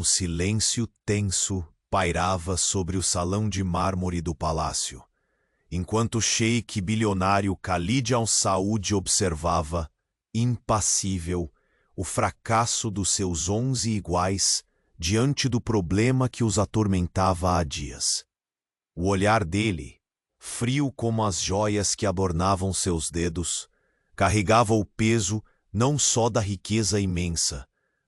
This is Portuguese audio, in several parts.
Um silêncio tenso pairava sobre o salão de mármore do palácio, enquanto o sheik bilionário Khalid al-Saud observava, impassível, o fracasso dos seus 11 iguais diante do problema que os atormentava há dias. O olhar dele, frio como as joias que adornavam seus dedos, carregava o peso não só da riqueza imensa,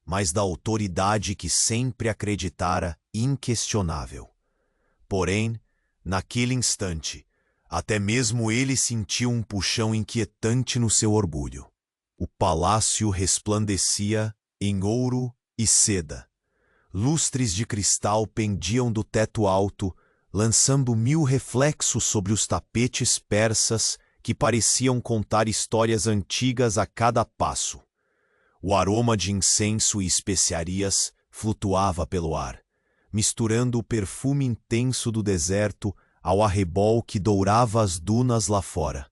mas da autoridade que sempre acreditara inquestionável. Porém, naquele instante, até mesmo ele sentiu um puxão inquietante no seu orgulho. O palácio resplandecia em ouro e seda. Lustres de cristal pendiam do teto alto, lançando 1000 reflexos sobre os tapetes persas que pareciam contar histórias antigas a cada passo. O aroma de incenso e especiarias flutuava pelo ar, misturando o perfume intenso do deserto ao arrebol que dourava as dunas lá fora.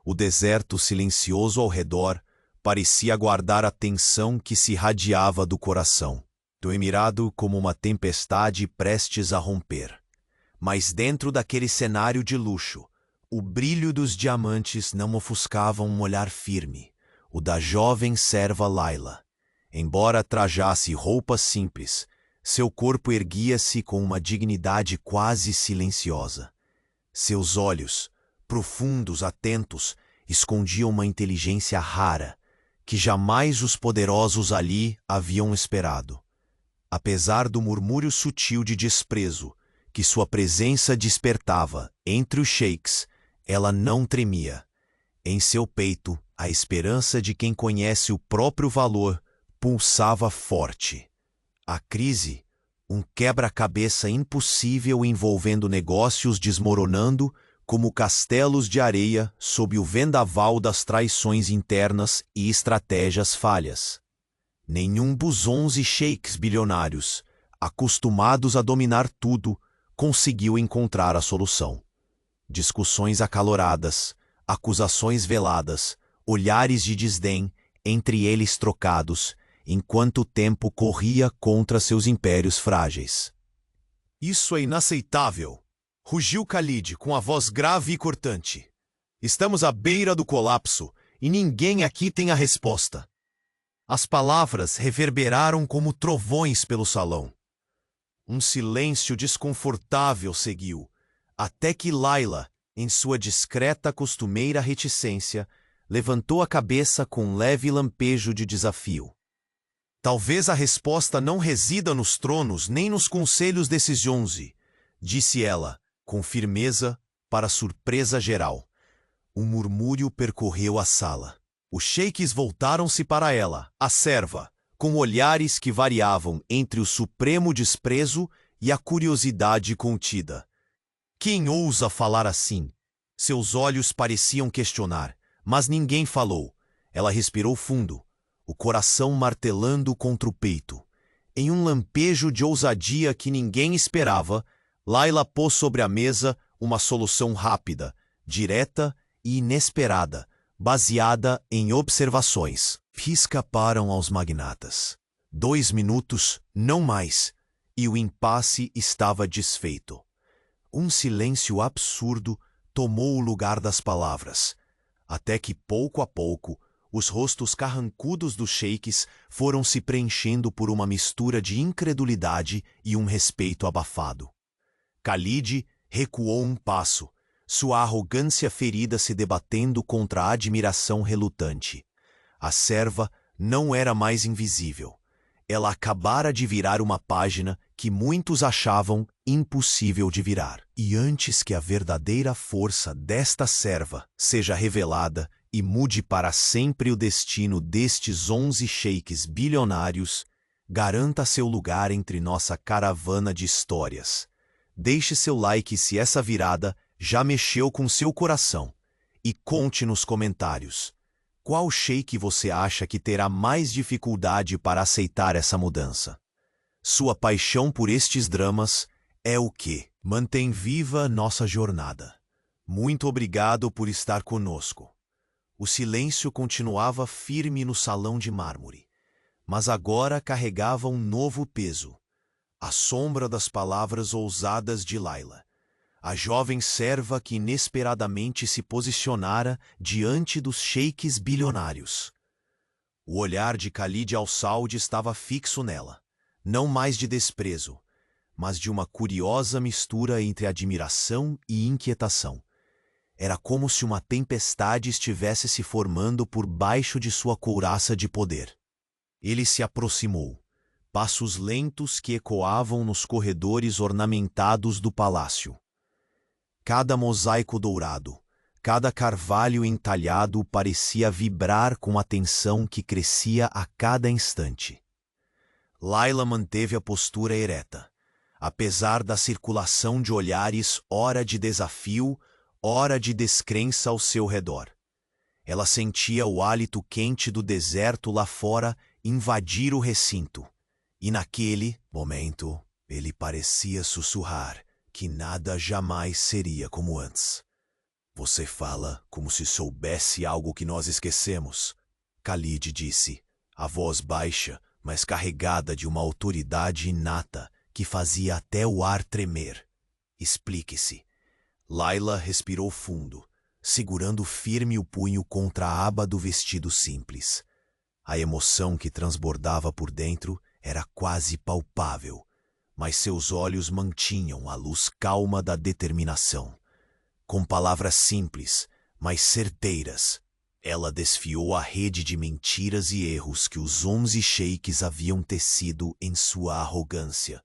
O deserto silencioso ao redor parecia guardar a tensão que se irradiava do coração, doemirado como uma tempestade prestes a romper. Mas dentro daquele cenário de luxo, o brilho dos diamantes não ofuscava um olhar firme, o da jovem serva Layla. Embora trajasse roupas simples, seu corpo erguia-se com uma dignidade quase silenciosa. Seus olhos, profundos, atentos, escondiam uma inteligência rara, que jamais os poderosos ali haviam esperado. Apesar do murmúrio sutil de desprezo que sua presença despertava entre os sheiks, ela não tremia. Em seu peito, a esperança de quem conhece o próprio valor pulsava forte. A crise, um quebra-cabeça impossível envolvendo negócios desmoronando como castelos de areia sob o vendaval das traições internas e estratégias falhas. Nenhum dos 11 sheiks bilionários, acostumados a dominar tudo, conseguiu encontrar a solução. Discussões acaloradas, acusações veladas, olhares de desdém entre eles trocados, enquanto o tempo corria contra seus impérios frágeis. "Isso é inaceitável!" rugiu Khalid com a voz grave e cortante. "Estamos à beira do colapso e ninguém aqui tem a resposta." As palavras reverberaram como trovões pelo salão. Um silêncio desconfortável seguiu, até que Layla, em sua discreta costumeira reticência, levantou a cabeça com um leve lampejo de desafio. "Talvez a resposta não resida nos tronos nem nos conselhos desses 11, disse ela, com firmeza, para surpresa geral. Um murmúrio percorreu a sala. Os sheiks voltaram-se para ela, a serva, com olhares que variavam entre o supremo desprezo e a curiosidade contida. "Quem ousa falar assim?" Seus olhos pareciam questionar, mas ninguém falou. Ela respirou fundo, o coração martelando contra o peito. Em um lampejo de ousadia que ninguém esperava, Layla pôs sobre a mesa uma solução rápida, direta e inesperada, baseada em observações que escaparam aos magnatas. 2 minutos, não mais, e o impasse estava desfeito. Um silêncio absurdo tomou o lugar das palavras, até que, pouco a pouco, os rostos carrancudos dos sheiks foram se preenchendo por uma mistura de incredulidade e um respeito abafado. Khalid recuou um passo, sua arrogância ferida se debatendo contra a admiração relutante. A serva não era mais invisível. Ela acabara de virar uma página que muitos achavam impossível de virar. E antes que a verdadeira força desta serva seja revelada e mude para sempre o destino destes 11 sheiks bilionários, garanta seu lugar entre nossa caravana de histórias. Deixe seu like se essa virada já mexeu com seu coração. E conte nos comentários: qual sheik você acha que terá mais dificuldade para aceitar essa mudança? Sua paixão por estes dramas é o que mantém viva nossa jornada. Muito obrigado por estar conosco. O silêncio continuava firme no salão de mármore, mas agora carregava um novo peso. A sombra das palavras ousadas de Layla. A jovem serva que inesperadamente se posicionara diante dos sheiks bilionários. O olhar de Khalid al-Saud estava fixo nela, não mais de desprezo, mas de uma curiosa mistura entre admiração e inquietação. Era como se uma tempestade estivesse se formando por baixo de sua couraça de poder. Ele se aproximou, passos lentos que ecoavam nos corredores ornamentados do palácio. Cada mosaico dourado, cada carvalho entalhado parecia vibrar com a tensão que crescia a cada instante. Layla manteve a postura ereta, apesar da circulação de olhares ora de desafio, ora de descrença ao seu redor. Ela sentia o hálito quente do deserto lá fora invadir o recinto, e naquele momento ele parecia sussurrar que nada jamais seria como antes. Você fala como se soubesse algo que nós esquecemos, Khalid disse, a voz baixa, mas carregada de uma autoridade inata que fazia até o ar tremer. Explique-se. Layla respirou fundo, segurando firme o punho contra a aba do vestido simples. A emoção que transbordava por dentro era quase palpável, mas seus olhos mantinham a luz calma da determinação. Com palavras simples, mas certeiras, ela desfiou a rede de mentiras e erros que os 11 sheiks haviam tecido em sua arrogância.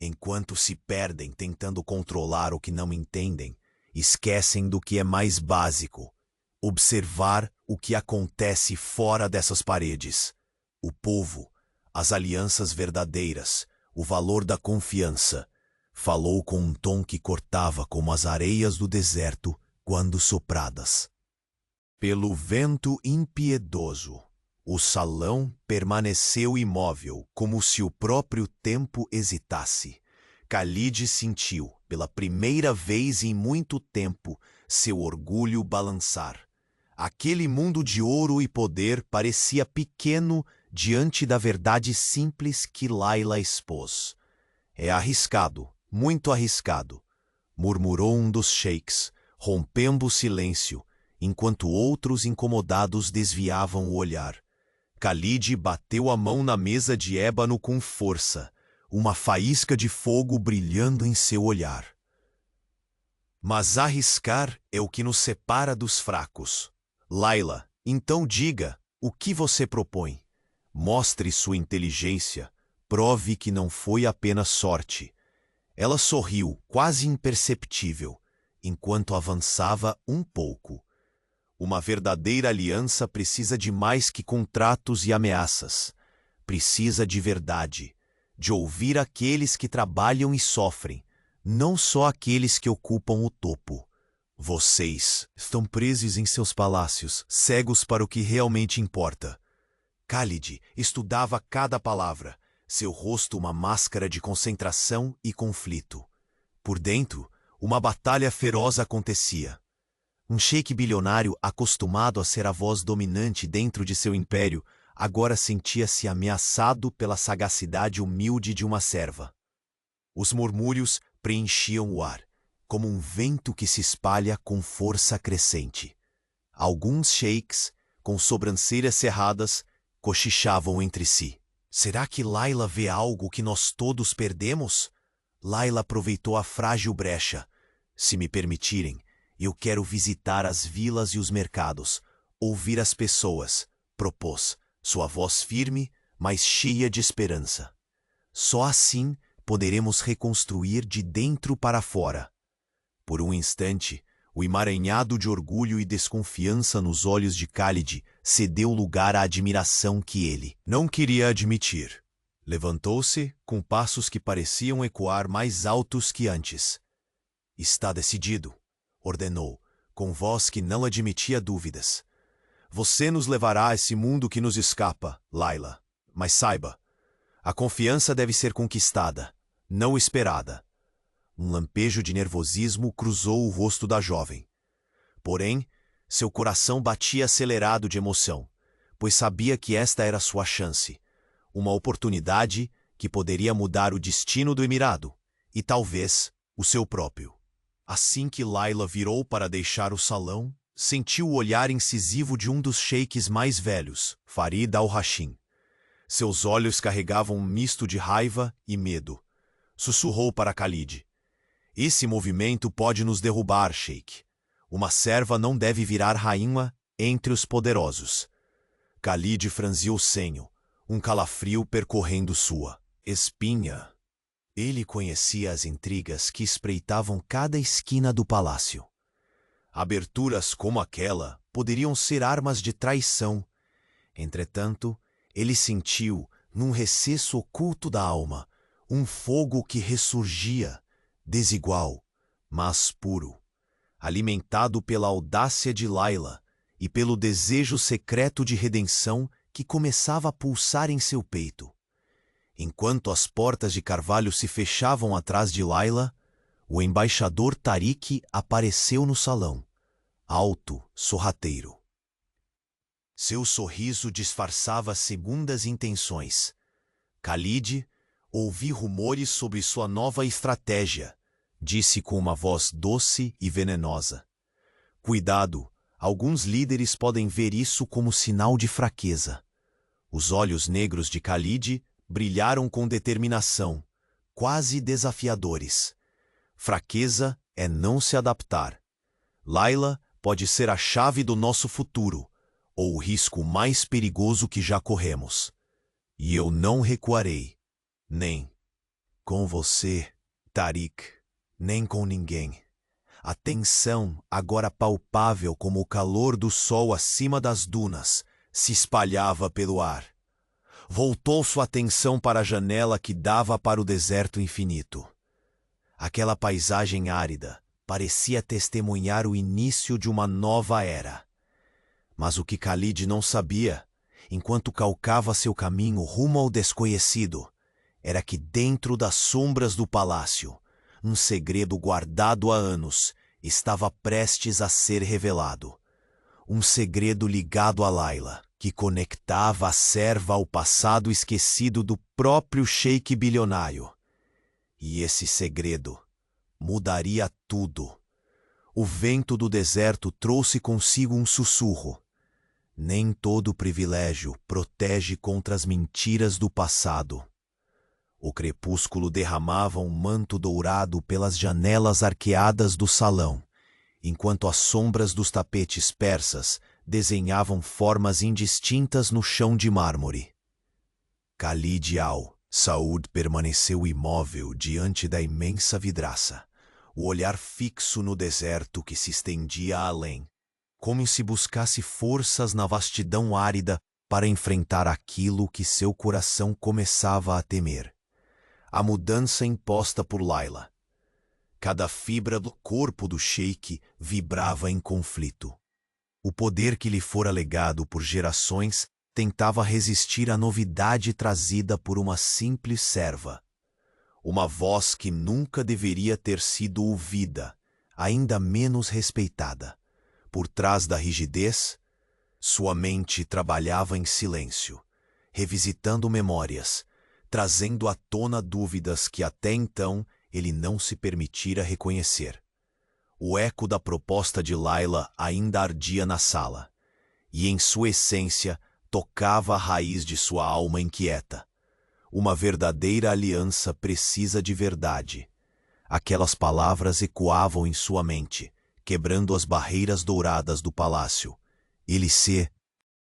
Enquanto se perdem tentando controlar o que não entendem, esquecem do que é mais básico: observar o que acontece fora dessas paredes. O povo, as alianças verdadeiras, o valor da confiança. Falou com um tom que cortava como as areias do deserto quando sopradas pelo vento impiedoso. O salão permaneceu imóvel, como se o próprio tempo hesitasse. Khalid sentiu, pela primeira vez em muito tempo, seu orgulho balançar. Aquele mundo de ouro e poder parecia pequeno diante da verdade simples que Layla expôs. É arriscado, muito arriscado, murmurou um dos sheiks, rompendo o silêncio, enquanto outros incomodados desviavam o olhar. Khalid bateu a mão na mesa de ébano com força, uma faísca de fogo brilhando em seu olhar. Mas arriscar é o que nos separa dos fracos. Layla, então diga, o que você propõe? Mostre sua inteligência, prove que não foi apenas sorte. Ela sorriu, quase imperceptível, enquanto avançava um pouco. Uma verdadeira aliança precisa de mais que contratos e ameaças. Precisa de verdade, de ouvir aqueles que trabalham e sofrem, não só aqueles que ocupam o topo. Vocês estão presos em seus palácios, cegos para o que realmente importa. Khalid estudava cada palavra, seu rosto uma máscara de concentração e conflito. Por dentro, uma batalha feroz acontecia. Um sheik bilionário acostumado a ser a voz dominante dentro de seu império, agora sentia-se ameaçado pela sagacidade humilde de uma serva. Os murmúrios preenchiam o ar, como um vento que se espalha com força crescente. Alguns sheiks, com sobrancelhas cerradas, cochichavam entre si. Será que Layla vê algo que nós todos perdemos? Layla aproveitou a frágil brecha. Se me permitirem, eu quero visitar as vilas e os mercados, ouvir as pessoas, propôs, sua voz firme, mas cheia de esperança. Só assim poderemos reconstruir de dentro para fora. Por um instante, o emaranhado de orgulho e desconfiança nos olhos de Khalid cedeu lugar à admiração que ele não queria admitir. Levantou-se com passos que pareciam ecoar mais altos que antes. Está decidido, ordenou, com voz que não admitia dúvidas. Você nos levará a esse mundo que nos escapa, Layla. Mas saiba, a confiança deve ser conquistada, não esperada. Um lampejo de nervosismo cruzou o rosto da jovem. Porém, seu coração batia acelerado de emoção, pois sabia que esta era sua chance. uma oportunidade que poderia mudar o destino do Emirado, e talvez o seu próprio. Assim que Layla virou para deixar o salão, sentiu o olhar incisivo de um dos sheiks mais velhos, Farid al-Hashim. Seus olhos carregavam um misto de raiva e medo. Sussurrou para Khalid: "Esse movimento pode nos derrubar, sheik. Uma serva não deve virar rainha entre os poderosos." Khalid franziu o senho, um calafrio percorrendo sua espinha. Ele conhecia as intrigas que espreitavam cada esquina do palácio. Aberturas como aquela poderiam ser armas de traição. Entretanto, ele sentiu, num recesso oculto da alma, um fogo que ressurgia, desigual, mas puro, alimentado pela audácia de Layla e pelo desejo secreto de redenção que começava a pulsar em seu peito. Enquanto as portas de carvalho se fechavam atrás de Layla, o embaixador Tariq apareceu no salão, alto, sorrateiro. Seu sorriso disfarçava segundas intenções. "Khalid, ouvi rumores sobre sua nova estratégia", disse com uma voz doce e venenosa. "Cuidado, alguns líderes podem ver isso como sinal de fraqueza." Os olhos negros de Khalid brilharam com determinação, quase desafiadores. "Fraqueza é não se adaptar. Layla pode ser a chave do nosso futuro, ou o risco mais perigoso que já corremos. E eu não recuarei, nem com você, Tariq, nem com ninguém." A tensão, agora palpável como o calor do sol acima das dunas, se espalhava pelo ar. Voltou sua atenção para a janela que dava para o deserto infinito. Aquela paisagem árida parecia testemunhar o início de uma nova era. Mas o que Khalid não sabia, enquanto calcava seu caminho rumo ao desconhecido, era que dentro das sombras do palácio, um segredo guardado há anos estava prestes a ser revelado. Um segredo ligado a Layla, que conectava a serva ao passado esquecido do próprio sheik bilionário. E esse segredo mudaria tudo. O vento do deserto trouxe consigo um sussurro. Nem todo privilégio protege contra as mentiras do passado. O crepúsculo derramava um manto dourado pelas janelas arqueadas do salão, enquanto as sombras dos tapetes persas desenhavam formas indistintas no chão de mármore. Khalid al-Saud permaneceu imóvel diante da imensa vidraça, o olhar fixo no deserto que se estendia além, como se buscasse forças na vastidão árida para enfrentar aquilo que seu coração começava a temer. A mudança imposta por Layla. Cada fibra do corpo do sheik vibrava em conflito. O poder que lhe fora legado por gerações tentava resistir à novidade trazida por uma simples serva. Uma voz que nunca deveria ter sido ouvida, ainda menos respeitada. Por trás da rigidez, sua mente trabalhava em silêncio, revisitando memórias, trazendo à tona dúvidas que até então ele não se permitira reconhecer. O eco da proposta de Layla ainda ardia na sala, e em sua essência tocava a raiz de sua alma inquieta. Uma verdadeira aliança precisa de verdade. Aquelas palavras ecoavam em sua mente, quebrando as barreiras douradas do palácio. Ele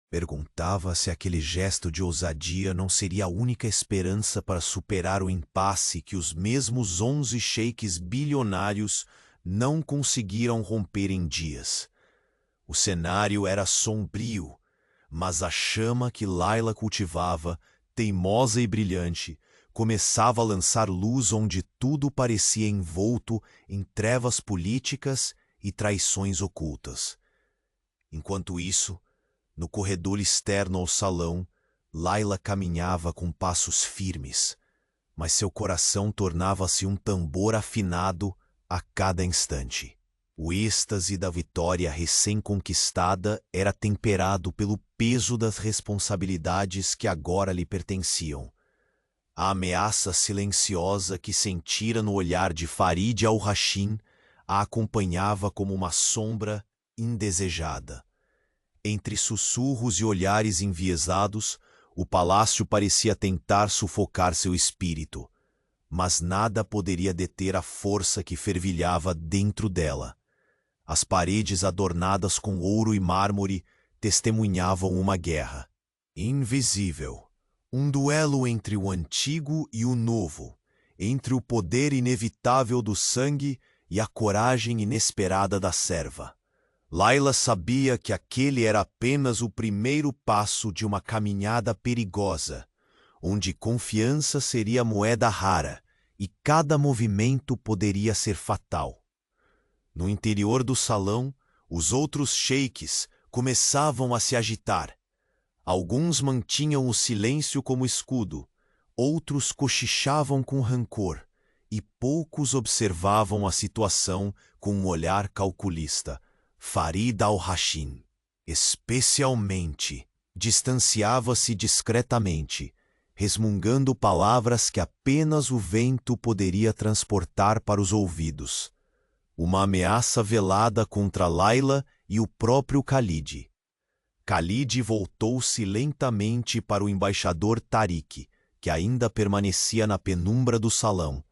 perguntava se aquele gesto de ousadia não seria a única esperança para superar o impasse que os mesmos 11 sheiks bilionários não conseguiram romper em dias. O cenário era sombrio, mas a chama que Layla cultivava, teimosa e brilhante, começava a lançar luz onde tudo parecia envolto em trevas políticas e traições ocultas. Enquanto isso, no corredor externo ao salão, Layla caminhava com passos firmes, mas seu coração tornava-se um tambor afinado a cada instante. O êxtase da vitória recém-conquistada era temperado pelo peso das responsabilidades que agora lhe pertenciam. A ameaça silenciosa que sentira no olhar de Farid al-Rashid a acompanhava como uma sombra indesejada. Entre sussurros e olhares enviesados, o palácio parecia tentar sufocar seu espírito, mas nada poderia deter a força que fervilhava dentro dela. As paredes adornadas com ouro e mármore testemunhavam uma guerra invisível, um duelo entre o antigo e o novo, entre o poder inevitável do sangue e a coragem inesperada da serva. Layla sabia que aquele era apenas o primeiro passo de uma caminhada perigosa, onde confiança seria moeda rara e cada movimento poderia ser fatal. No interior do salão, os outros sheiks começavam a se agitar. Alguns mantinham o silêncio como escudo, outros cochichavam com rancor, e poucos observavam a situação com um olhar calculista. Farid al-Rashid, especialmente, distanciava-se discretamente, resmungando palavras que apenas o vento poderia transportar para os ouvidos. Uma ameaça velada contra Layla e o próprio Khalid. Khalid voltou-se lentamente para o embaixador Tariq, que ainda permanecia na penumbra do salão,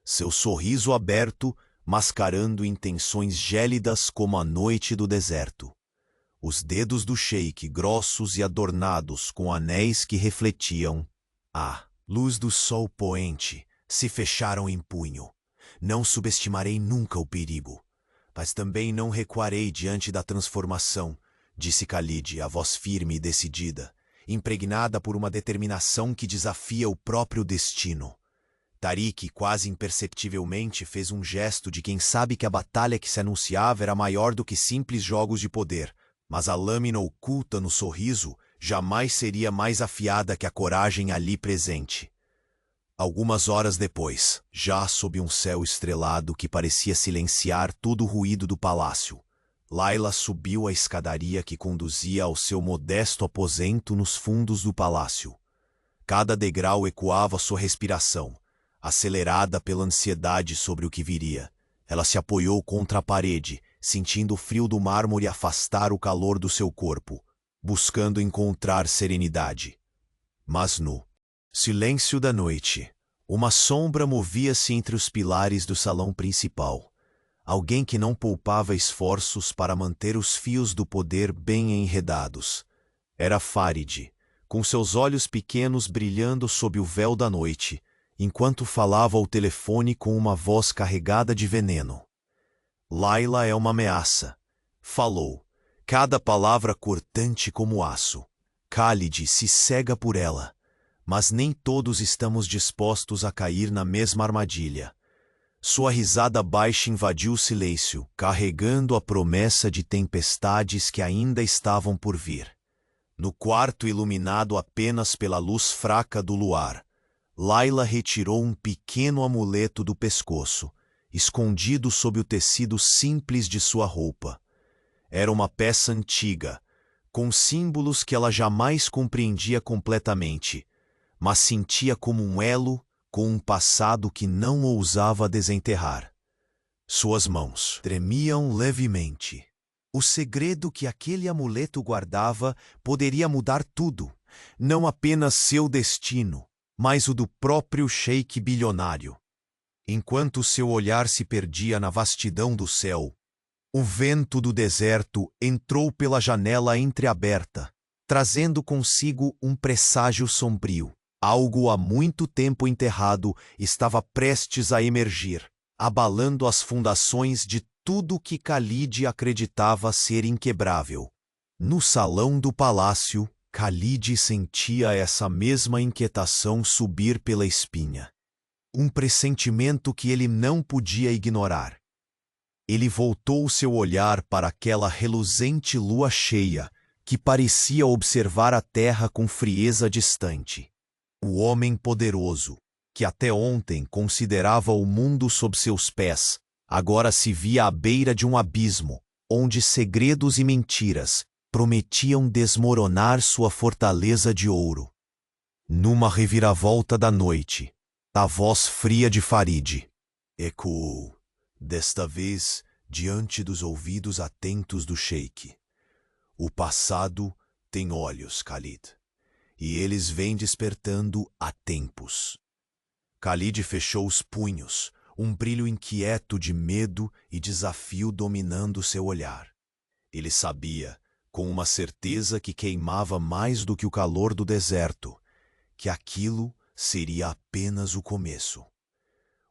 seu sorriso aberto mascarando intenções gélidas como a noite do deserto. Os dedos do sheik, grossos e adornados com anéis que refletiam a luz do sol poente, se fecharam em punho. Não subestimarei nunca o perigo, mas também não recuarei diante da transformação, disse Khalid, a voz firme e decidida, impregnada por uma determinação que desafia o próprio destino. Tariq, quase imperceptivelmente, fez um gesto de quem sabe que a batalha que se anunciava era maior do que simples jogos de poder, mas a lâmina oculta no sorriso jamais seria mais afiada que a coragem ali presente. Algumas horas depois, já sob um céu estrelado que parecia silenciar todo o ruído do palácio, Layla subiu a escadaria que conduzia ao seu modesto aposento nos fundos do palácio. Cada degrau ecoava sua respiração, acelerada pela ansiedade sobre o que viria. Ela se apoiou contra a parede, sentindo o frio do mármore afastar o calor do seu corpo, buscando encontrar serenidade. Mas no silêncio da noite, uma sombra movia-se entre os pilares do salão principal. Alguém que não poupava esforços para manter os fios do poder bem enredados. Era Farid, com seus olhos pequenos brilhando sob o véu da noite, enquanto falava ao telefone com uma voz carregada de veneno. Layla é uma ameaça, falou, cada palavra cortante como aço. Khalid se cega por ela, mas nem todos estamos dispostos a cair na mesma armadilha. Sua risada baixa invadiu o silêncio, carregando a promessa de tempestades que ainda estavam por vir. No quarto iluminado apenas pela luz fraca do luar, Layla retirou um pequeno amuleto do pescoço, escondido sob o tecido simples de sua roupa. Era uma peça antiga, com símbolos que ela jamais compreendia completamente, mas sentia como um elo com um passado que não ousava desenterrar. Suas mãos tremiam levemente. O segredo que aquele amuleto guardava poderia mudar tudo, não apenas seu destino, mas o do próprio sheik bilionário. Enquanto seu olhar se perdia na vastidão do céu, o vento do deserto entrou pela janela entreaberta, trazendo consigo um presságio sombrio. Algo há muito tempo enterrado estava prestes a emergir, abalando as fundações de tudo que Khalid acreditava ser inquebrável. No salão do palácio, Khalid sentia essa mesma inquietação subir pela espinha. Um pressentimento que ele não podia ignorar. Ele voltou seu olhar para aquela reluzente lua cheia, que parecia observar a terra com frieza distante. O homem poderoso, que até ontem considerava o mundo sob seus pés, Agora se via à beira de um abismo, onde segredos e mentiras prometiam desmoronar sua fortaleza de ouro. Numa reviravolta da noite, a voz fria de Farid ecoou, desta vez diante dos ouvidos atentos do sheik. O passado tem olhos, Khalid, e eles vêm despertando há tempos. Khalid fechou os punhos, um brilho inquieto de medo e desafio dominando seu olhar. Ele sabia, com uma certeza que queimava mais do que o calor do deserto, que aquilo seria apenas o começo.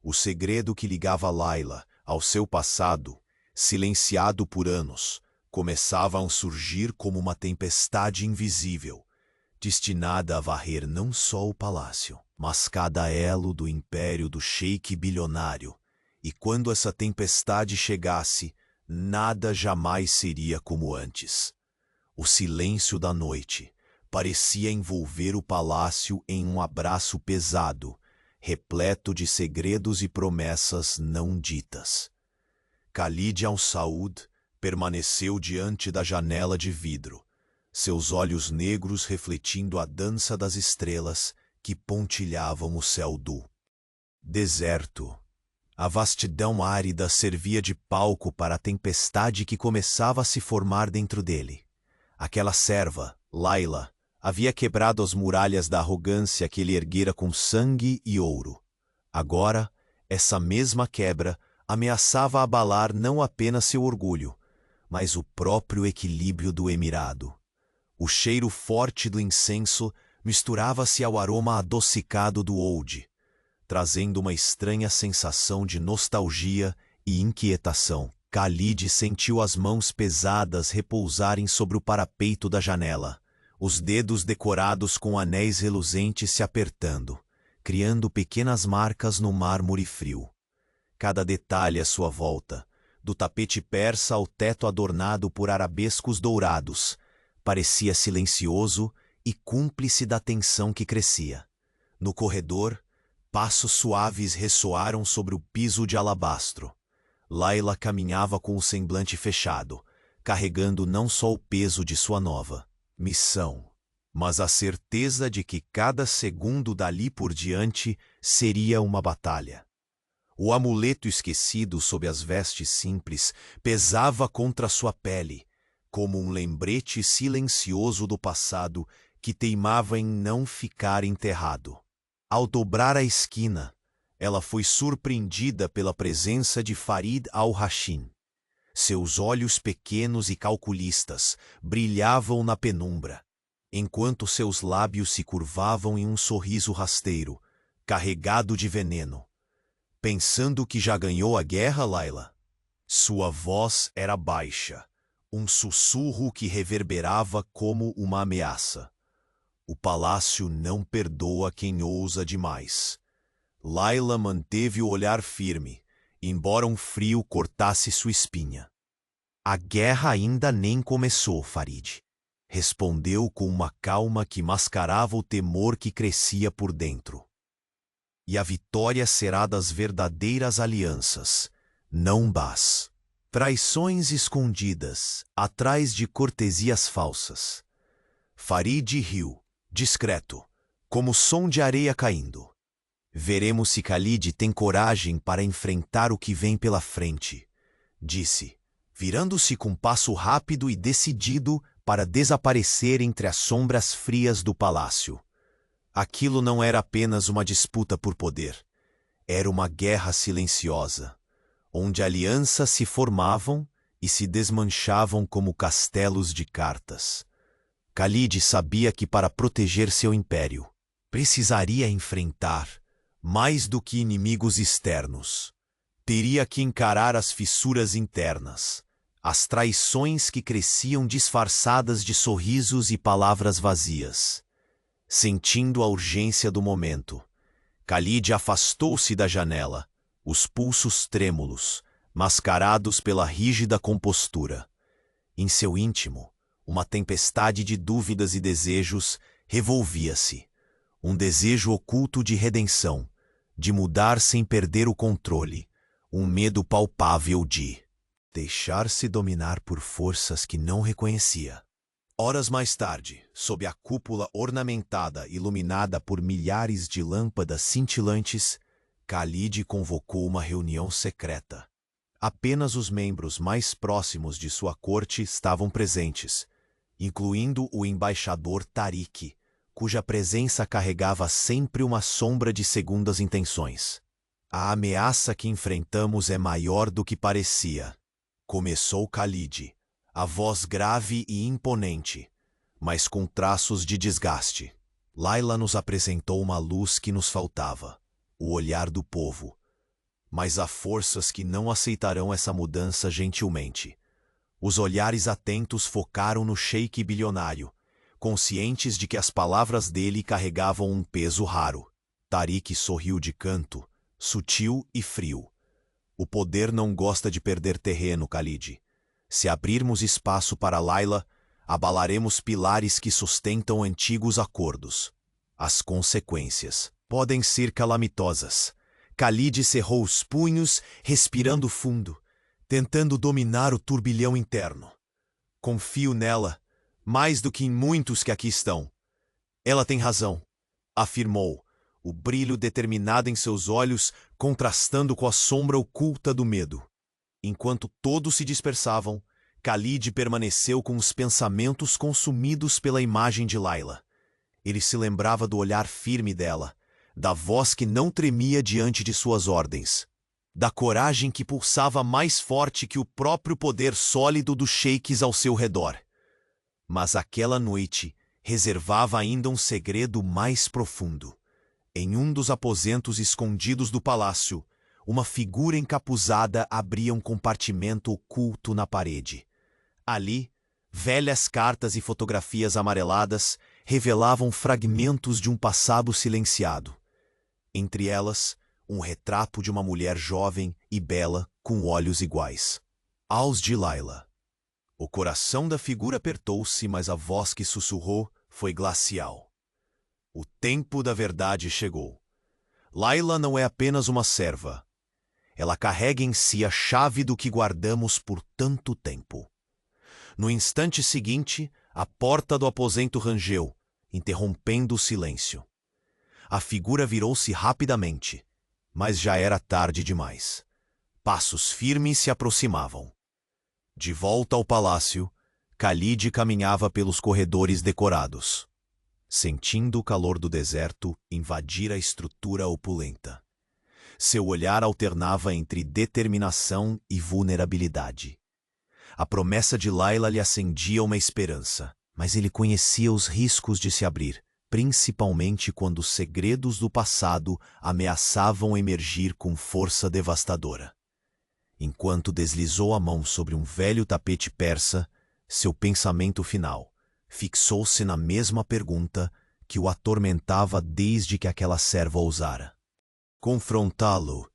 O segredo que ligava Layla ao seu passado, silenciado por anos, começava a surgir como uma tempestade invisível, destinada a varrer não só o palácio, mas cada elo do império do sheik bilionário. E quando essa tempestade chegasse, nada jamais seria como antes. O silêncio da noite parecia envolver o palácio em um abraço pesado, repleto de segredos e promessas não ditas. Khalid al-Saud permaneceu diante da janela de vidro, seus olhos negros refletindo a dança das estrelas que pontilhavam o céu do deserto. A vastidão árida servia de palco para a tempestade que começava a se formar dentro dele. Aquela serva, Layla, havia quebrado as muralhas da arrogância que ele erguera com sangue e ouro. Agora, essa mesma quebra ameaçava abalar não apenas seu orgulho, mas o próprio equilíbrio do emirado. O cheiro forte do incenso misturava-se ao aroma adocicado do oud, trazendo uma estranha sensação de nostalgia e inquietação. Khalid sentiu as mãos pesadas repousarem sobre o parapeito da janela, os dedos decorados com anéis reluzentes se apertando, criando pequenas marcas no mármore frio. Cada detalhe à sua volta, do tapete persa ao teto adornado por arabescos dourados, parecia silencioso e cúmplice da tensão que crescia. No corredor, passos suaves ressoaram sobre o piso de alabastro. Layla caminhava com o semblante fechado, carregando não só o peso de sua nova missão, mas a certeza de que cada segundo dali por diante seria uma batalha. O amuleto esquecido sob as vestes simples pesava contra sua pele, como um lembrete silencioso do passado que teimava em não ficar enterrado. Ao dobrar a esquina, ela foi surpreendida pela presença de Farid al-Rashin. Seus olhos pequenos e calculistas brilhavam na penumbra, enquanto seus lábios se curvavam em um sorriso rasteiro, carregado de veneno. Pensando que já ganhou a guerra, Layla? Sua voz era baixa, um sussurro que reverberava como uma ameaça. O palácio não perdoa quem ousa demais. Layla manteve o olhar firme, embora um frio cortasse sua espinha. A guerra ainda nem começou, Farid, respondeu com uma calma que mascarava o temor que crescia por dentro. E a vitória será das verdadeiras alianças, não das traições escondidas atrás de cortesias falsas. Farid riu, discreto, como som de areia caindo. Veremos se Khalid tem coragem para enfrentar o que vem pela frente, disse, virando-se com passo rápido e decidido para desaparecer entre as sombras frias do palácio. Aquilo não era apenas uma disputa por poder. Era uma guerra silenciosa, onde alianças se formavam e se desmanchavam como castelos de cartas. Khalid sabia que para proteger seu império, precisaria enfrentar, mais do que inimigos externos, teria que encarar as fissuras internas, as traições que cresciam disfarçadas de sorrisos e palavras vazias. Sentindo a urgência do momento, Khalid afastou-se da janela, os pulsos trêmulos, mascarados pela rígida compostura. Em seu íntimo, uma tempestade de dúvidas e desejos revolvia-se. Um desejo oculto de redenção, de mudar sem perder o controle, um medo palpável de deixar-se dominar por forças que não reconhecia. Horas mais tarde, sob a cúpula ornamentada iluminada por milhares de lâmpadas cintilantes, Khalid convocou uma reunião secreta. Apenas os membros mais próximos de sua corte estavam presentes, incluindo o embaixador Tariq, cuja presença carregava sempre uma sombra de segundas intenções. A ameaça que enfrentamos é maior do que parecia, começou Khalid, a voz grave e imponente, mas com traços de desgaste. Layla nos apresentou uma luz que nos faltava, o olhar do povo. Mas há forças que não aceitarão essa mudança gentilmente. Os olhares atentos focaram no sheik bilionário, conscientes de que as palavras dele carregavam um peso raro. Tariq sorriu de canto, sutil e frio. O poder não gosta de perder terreno, Khalid. Se abrirmos espaço para Layla, abalaremos pilares que sustentam antigos acordos. As consequências podem ser calamitosas. Khalid cerrou os punhos, respirando fundo, tentando dominar o turbilhão interno. Confio nela, mais do que em muitos que aqui estão. Ela tem razão, afirmou, o brilho determinado em seus olhos contrastando com a sombra oculta do medo. Enquanto todos se dispersavam, Khalid permaneceu com os pensamentos consumidos pela imagem de Layla. Ele se lembrava do olhar firme dela, da voz que não tremia diante de suas ordens, da coragem que pulsava mais forte que o próprio poder sólido dos sheiks ao seu redor. Mas aquela noite reservava ainda um segredo mais profundo. Em um dos aposentos escondidos do palácio, uma figura encapuzada abria um compartimento oculto na parede. Ali, velhas cartas e fotografias amareladas revelavam fragmentos de um passado silenciado. Entre elas, um retrato de uma mulher jovem e bela com olhos iguais aos de Layla. O coração da figura apertou-se, mas a voz que sussurrou foi glacial. O tempo da verdade chegou. Layla não é apenas uma serva. Ela carrega em si a chave do que guardamos por tanto tempo. No instante seguinte, a porta do aposento rangeu, interrompendo o silêncio. A figura virou-se rapidamente, mas já era tarde demais. Passos firmes se aproximavam. De volta ao palácio, Khalid caminhava pelos corredores decorados, sentindo o calor do deserto invadir a estrutura opulenta. Seu olhar alternava entre determinação e vulnerabilidade. A promessa de Layla lhe acendia uma esperança, mas ele conhecia os riscos de se abrir, principalmente quando os segredos do passado ameaçavam emergir com força devastadora. Enquanto deslizou a mão sobre um velho tapete persa, seu pensamento final fixou-se na mesma pergunta que o atormentava desde que aquela serva ousara confrontá-lo.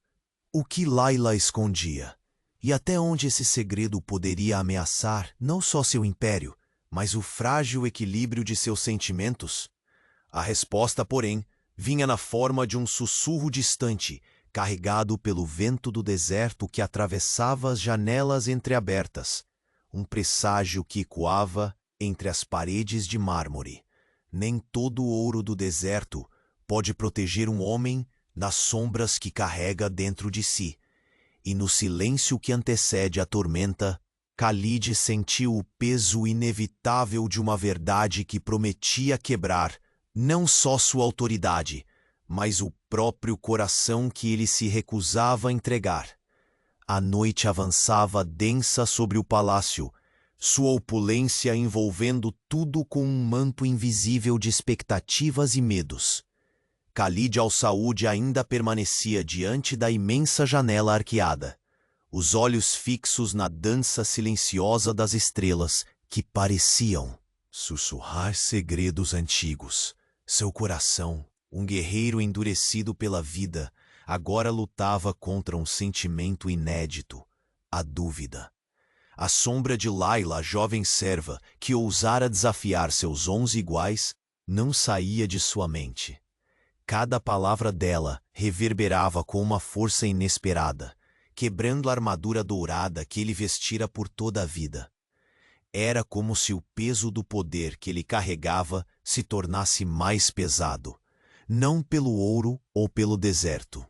O que Layla escondia? E até onde esse segredo poderia ameaçar não só seu império, mas o frágil equilíbrio de seus sentimentos? A resposta, porém, vinha na forma de um sussurro distante, carregado pelo vento do deserto que atravessava as janelas entreabertas, um presságio que ecoava entre as paredes de mármore. Nem todo o ouro do deserto pode proteger um homem das sombras que carrega dentro de si. E no silêncio que antecede a tormenta, Khalid sentiu o peso inevitável de uma verdade que prometia quebrar não só sua autoridade, mas o próprio coração que ele se recusava a entregar. A noite avançava densa sobre o palácio, sua opulência envolvendo tudo com um manto invisível de expectativas e medos. Khalid al-Saud ainda permanecia diante da imensa janela arqueada, os olhos fixos na dança silenciosa das estrelas que pareciam sussurrar segredos antigos. Seu coração, um guerreiro endurecido pela vida, agora lutava contra um sentimento inédito, a dúvida. A sombra de Layla, a jovem serva, que ousara desafiar seus 11 iguais, não saía de sua mente. Cada palavra dela reverberava com uma força inesperada, quebrando a armadura dourada que ele vestira por toda a vida. Era como se o peso do poder que ele carregava se tornasse mais pesado, não pelo ouro ou pelo deserto,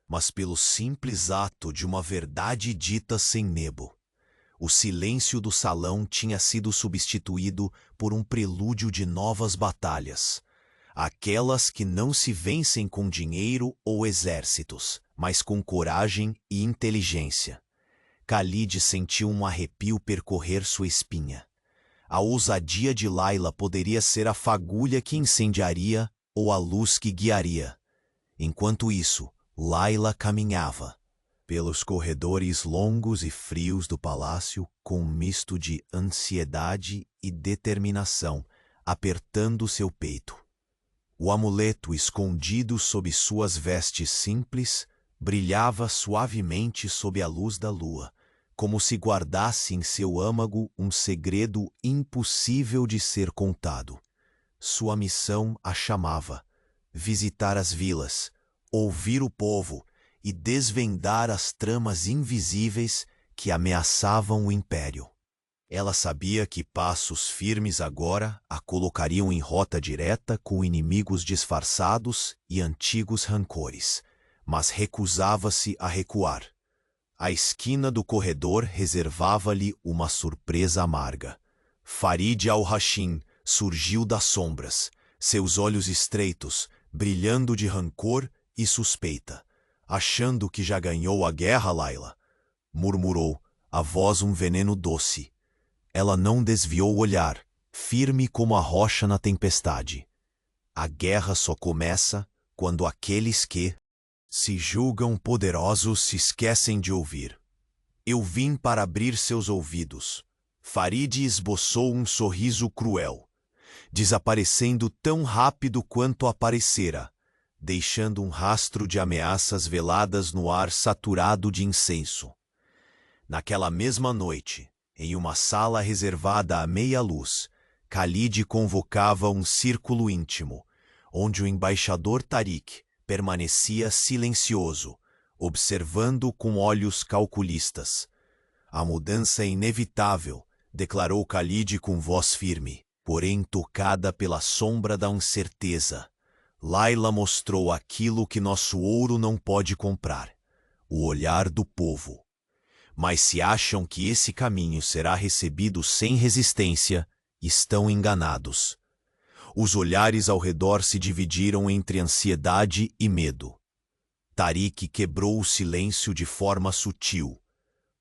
mas pelo simples ato de uma verdade dita sem nebo. O silêncio do salão tinha sido substituído por um prelúdio de novas batalhas, aquelas que não se vencem com dinheiro ou exércitos, mas com coragem e inteligência. Khalid sentiu um arrepio percorrer sua espinha. A ousadia de Layla poderia ser a fagulha que incendiaria ou a luz que guiaria. Enquanto isso, Layla caminhava pelos corredores longos e frios do palácio com um misto de ansiedade e determinação, apertando seu peito. O amuleto escondido sob suas vestes simples brilhava suavemente sob a luz da lua, como se guardasse em seu âmago um segredo impossível de ser contado. Sua missão a chamava: visitar as vilas, ouvir o povo e desvendar as tramas invisíveis que ameaçavam o império. Ela sabia que passos firmes agora a colocariam em rota direta com inimigos disfarçados e antigos rancores, mas recusava-se a recuar. A esquina do corredor reservava-lhe uma surpresa amarga. Farid al-Hashim surgiu das sombras, seus olhos estreitos, brilhando de rancor e suspeita. Achando que já ganhou a guerra, Layla, murmurou, a voz um veneno doce. Ela não desviou o olhar, firme como a rocha na tempestade. A guerra só começa quando aqueles que se julgam poderosos se esquecem de ouvir. Eu vim para abrir seus ouvidos. Farid esboçou um sorriso cruel, desaparecendo tão rápido quanto aparecera, deixando um rastro de ameaças veladas no ar saturado de incenso. Naquela mesma noite, em uma sala reservada à meia-luz, Khalid convocava um círculo íntimo, onde o embaixador Tariq permanecia silencioso, observando com olhos calculistas. A mudança é inevitável, declarou Khalid com voz firme, porém tocada pela sombra da incerteza. Layla mostrou aquilo que nosso ouro não pode comprar, o olhar do povo. Mas se acham que esse caminho será recebido sem resistência, estão enganados. Os olhares ao redor se dividiram entre ansiedade e medo. Tariq quebrou o silêncio de forma sutil.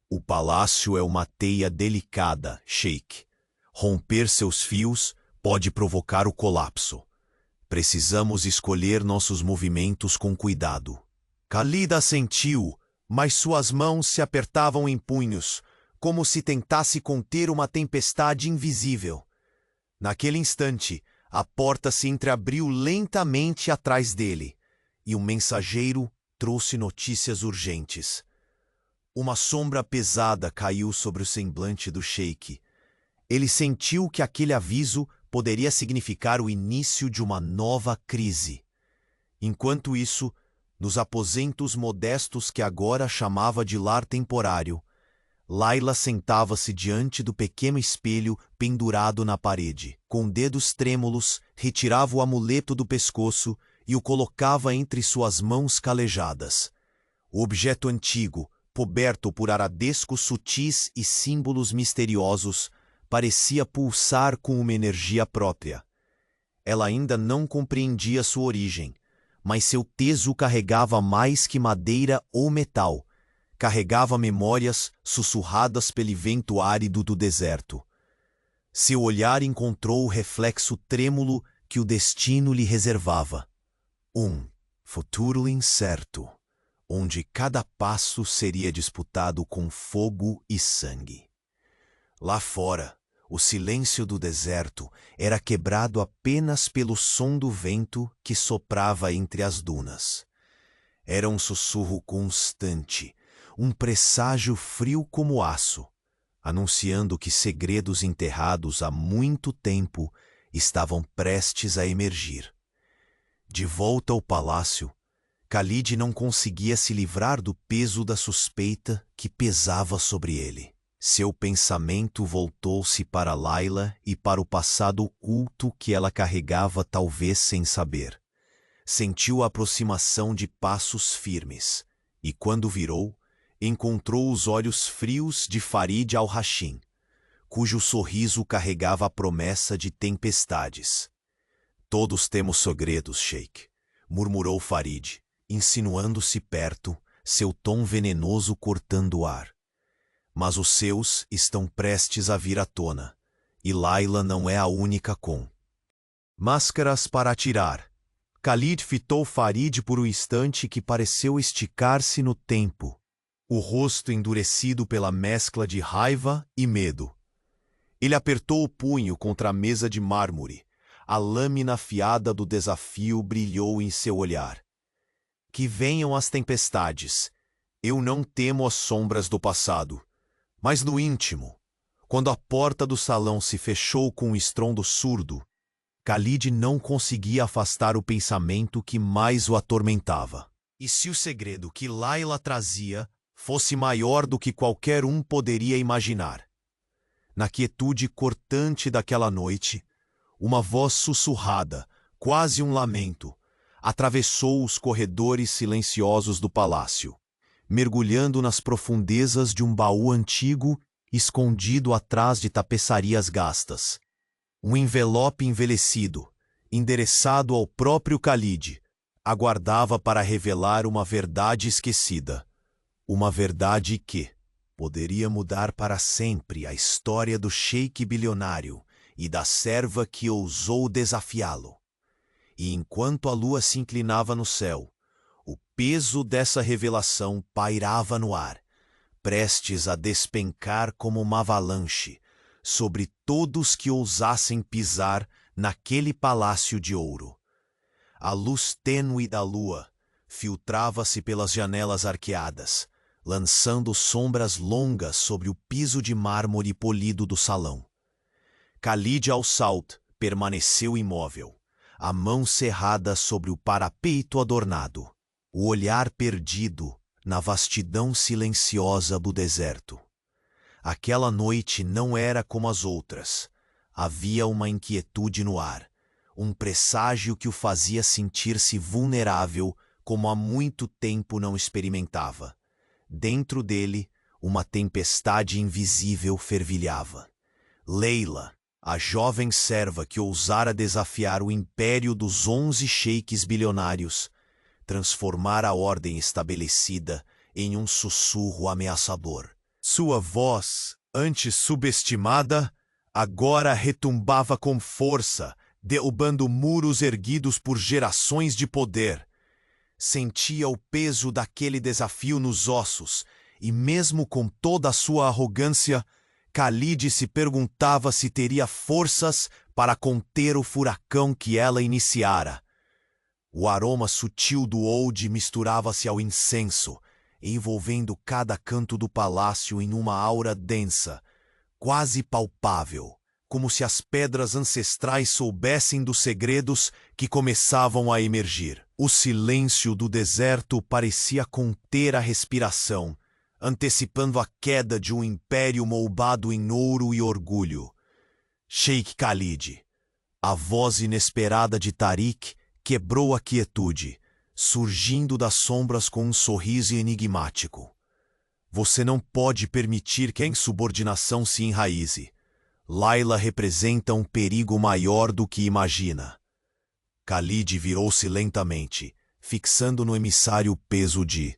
O palácio é uma teia delicada, Sheikh. Romper seus fios pode provocar o colapso. Precisamos escolher nossos movimentos com cuidado. Khalid assentiu, mas suas mãos se apertavam em punhos, como se tentasse conter uma tempestade invisível. Naquele instante, a porta se entreabriu lentamente atrás dele, e um mensageiro trouxe notícias urgentes. Uma sombra pesada caiu sobre o semblante do sheik. Ele sentiu que aquele aviso poderia significar o início de uma nova crise. Enquanto isso, nos aposentos modestos que agora chamava de lar temporário, Layla sentava-se diante do pequeno espelho pendurado na parede. Com dedos trêmulos, retirava o amuleto do pescoço e o colocava entre suas mãos calejadas. O objeto antigo, coberto por arabescos sutis e símbolos misteriosos, parecia pulsar com uma energia própria. Ela ainda não compreendia sua origem, mas seu peso carregava mais que madeira ou metal. Carregava memórias sussurradas pelo vento árido do deserto. Seu olhar encontrou o reflexo trêmulo que o destino lhe reservava. Um futuro incerto, onde cada passo seria disputado com fogo e sangue. Lá fora, o silêncio do deserto era quebrado apenas pelo som do vento que soprava entre as dunas. Era um sussurro constante, um presságio frio como aço, anunciando que segredos enterrados há muito tempo estavam prestes a emergir. De volta ao palácio, Khalid não conseguia se livrar do peso da suspeita que pesava sobre ele. Seu pensamento voltou-se para Layla e para o passado oculto que ela carregava, talvez sem saber. Sentiu a aproximação de passos firmes, e quando virou, encontrou os olhos frios de Farid al-Hashim, cujo sorriso carregava a promessa de tempestades. "Todos temos segredos, Sheikh", murmurou Farid, insinuando-se perto, seu tom venenoso cortando o ar. "Mas os seus estão prestes a vir à tona, e Layla não é a única com máscaras para atirar." Khalid fitou Farid por um instante que pareceu esticar-se no tempo, o rosto endurecido pela mescla de raiva e medo. Ele apertou o punho contra a mesa de mármore. A lâmina afiada do desafio brilhou em seu olhar. "Que venham as tempestades. Eu não temo as sombras do passado. Mas no íntimo, quando a porta do salão se fechou com um estrondo surdo, Khalid não conseguia afastar o pensamento que mais o atormentava. E se o segredo que Layla trazia fosse maior do que qualquer um poderia imaginar? Na quietude cortante daquela noite, uma voz sussurrada, quase um lamento, atravessou os corredores silenciosos do palácio, mergulhando nas profundezas de um baú antigo escondido atrás de tapeçarias gastas. Um envelope envelhecido, endereçado ao próprio Khalid, aguardava para revelar uma verdade esquecida. Uma verdade que poderia mudar para sempre a história do sheik bilionário e da serva que ousou desafiá-lo. E enquanto a lua se inclinava no céu, o peso dessa revelação pairava no ar, prestes a despencar como uma avalanche sobre todos que ousassem pisar naquele palácio de ouro. A luz tênue da lua filtrava-se pelas janelas arqueadas, lançando sombras longas sobre o piso de mármore polido do salão. Khalid al-Salt permaneceu imóvel, a mão cerrada sobre o parapeito adornado, o olhar perdido na vastidão silenciosa do deserto. Aquela noite não era como as outras. Havia uma inquietude no ar, um presságio que o fazia sentir-se vulnerável como há muito tempo não experimentava. Dentro dele, uma tempestade invisível fervilhava. Layla, a jovem serva que ousara desafiar o império dos 11 sheiks bilionários, transformara a ordem estabelecida em um sussurro ameaçador. Sua voz, antes subestimada, agora retumbava com força, derrubando muros erguidos por gerações de poder. Sentia o peso daquele desafio nos ossos, e mesmo com toda a sua arrogância, Khalid se perguntava se teria forças para conter o furacão que ela iniciara. O aroma sutil do oud misturava-se ao incenso, envolvendo cada canto do palácio em uma aura densa, quase palpável, como se as pedras ancestrais soubessem dos segredos que começavam a emergir. O silêncio do deserto parecia conter a respiração, antecipando a queda de um império moldado em ouro e orgulho. Sheik Khalid, a voz inesperada de Tariq, quebrou a quietude, surgindo das sombras com um sorriso enigmático. Você não pode permitir que a insubordinação se enraize. Layla representa um perigo maior do que imagina. Khalid virou-se lentamente, fixando no emissário o peso de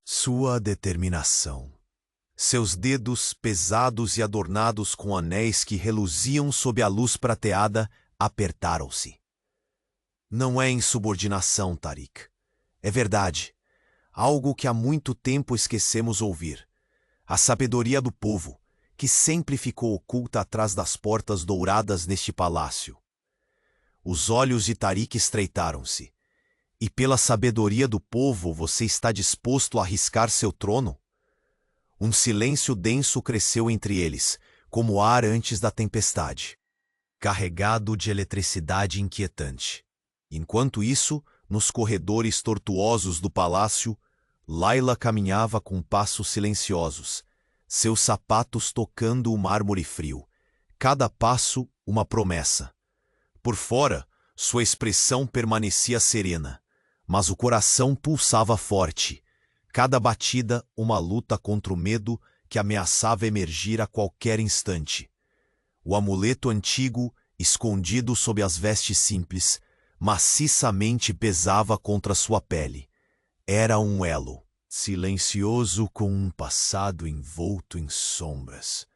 sua determinação. Seus dedos, pesados e adornados com anéis que reluziam sob a luz prateada, apertaram-se. Não é insubordinação, Tariq. É verdade. Algo que há muito tempo esquecemos ouvir. A sabedoria do povo, que sempre ficou oculta atrás das portas douradas neste palácio. Os olhos de Tariq estreitaram-se. E pela sabedoria do povo você está disposto a arriscar seu trono? Um silêncio denso cresceu entre eles, como o ar antes da tempestade, carregado de eletricidade inquietante. Enquanto isso, Nos corredores tortuosos do palácio, Layla caminhava com passos silenciosos, seus sapatos tocando o mármore frio. Cada passo, uma promessa. Por fora, sua expressão permanecia serena, mas o coração pulsava forte. Cada batida, uma luta contra o medo que ameaçava emergir a qualquer instante. O amuleto antigo, escondido sob as vestes simples, maciçamente pesava contra sua pele. Era um elo, silencioso com um passado envolto em sombras.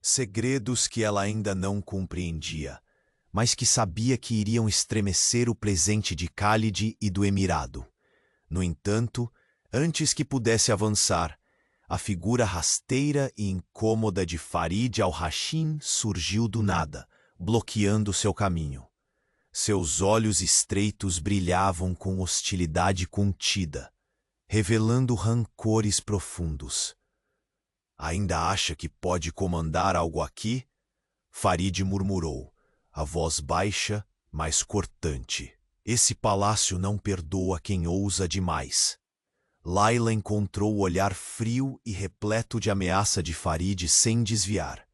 Segredos que ela ainda não compreendia, mas que sabia que iriam estremecer o presente de Khalid e do Emirado. No entanto, antes que pudesse avançar, a figura rasteira e incômoda de Farid al-Hashim surgiu do nada, bloqueando seu caminho. Seus olhos estreitos brilhavam com hostilidade contida, revelando rancores profundos. "Ainda acha que pode comandar algo aqui?" Farid murmurou, a voz baixa, mas cortante. "Esse palácio não perdoa quem ousa demais." Layla encontrou o olhar frio e repleto de ameaça de Farid sem desviar.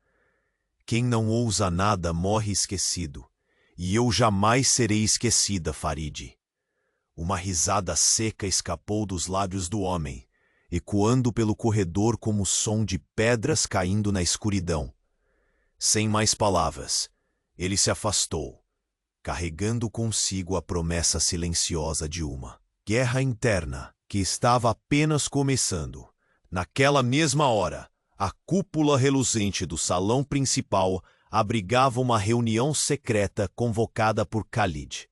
"Quem não ousa nada morre esquecido, e eu jamais serei esquecida, Farid." Uma risada seca escapou dos lábios do homem, ecoando pelo corredor como o som de pedras caindo na escuridão. Sem mais palavras, ele se afastou, carregando consigo a promessa silenciosa de uma guerra interna que estava apenas começando. Naquela mesma hora, a cúpula reluzente do salão principal abrigava uma reunião secreta convocada por Khalid.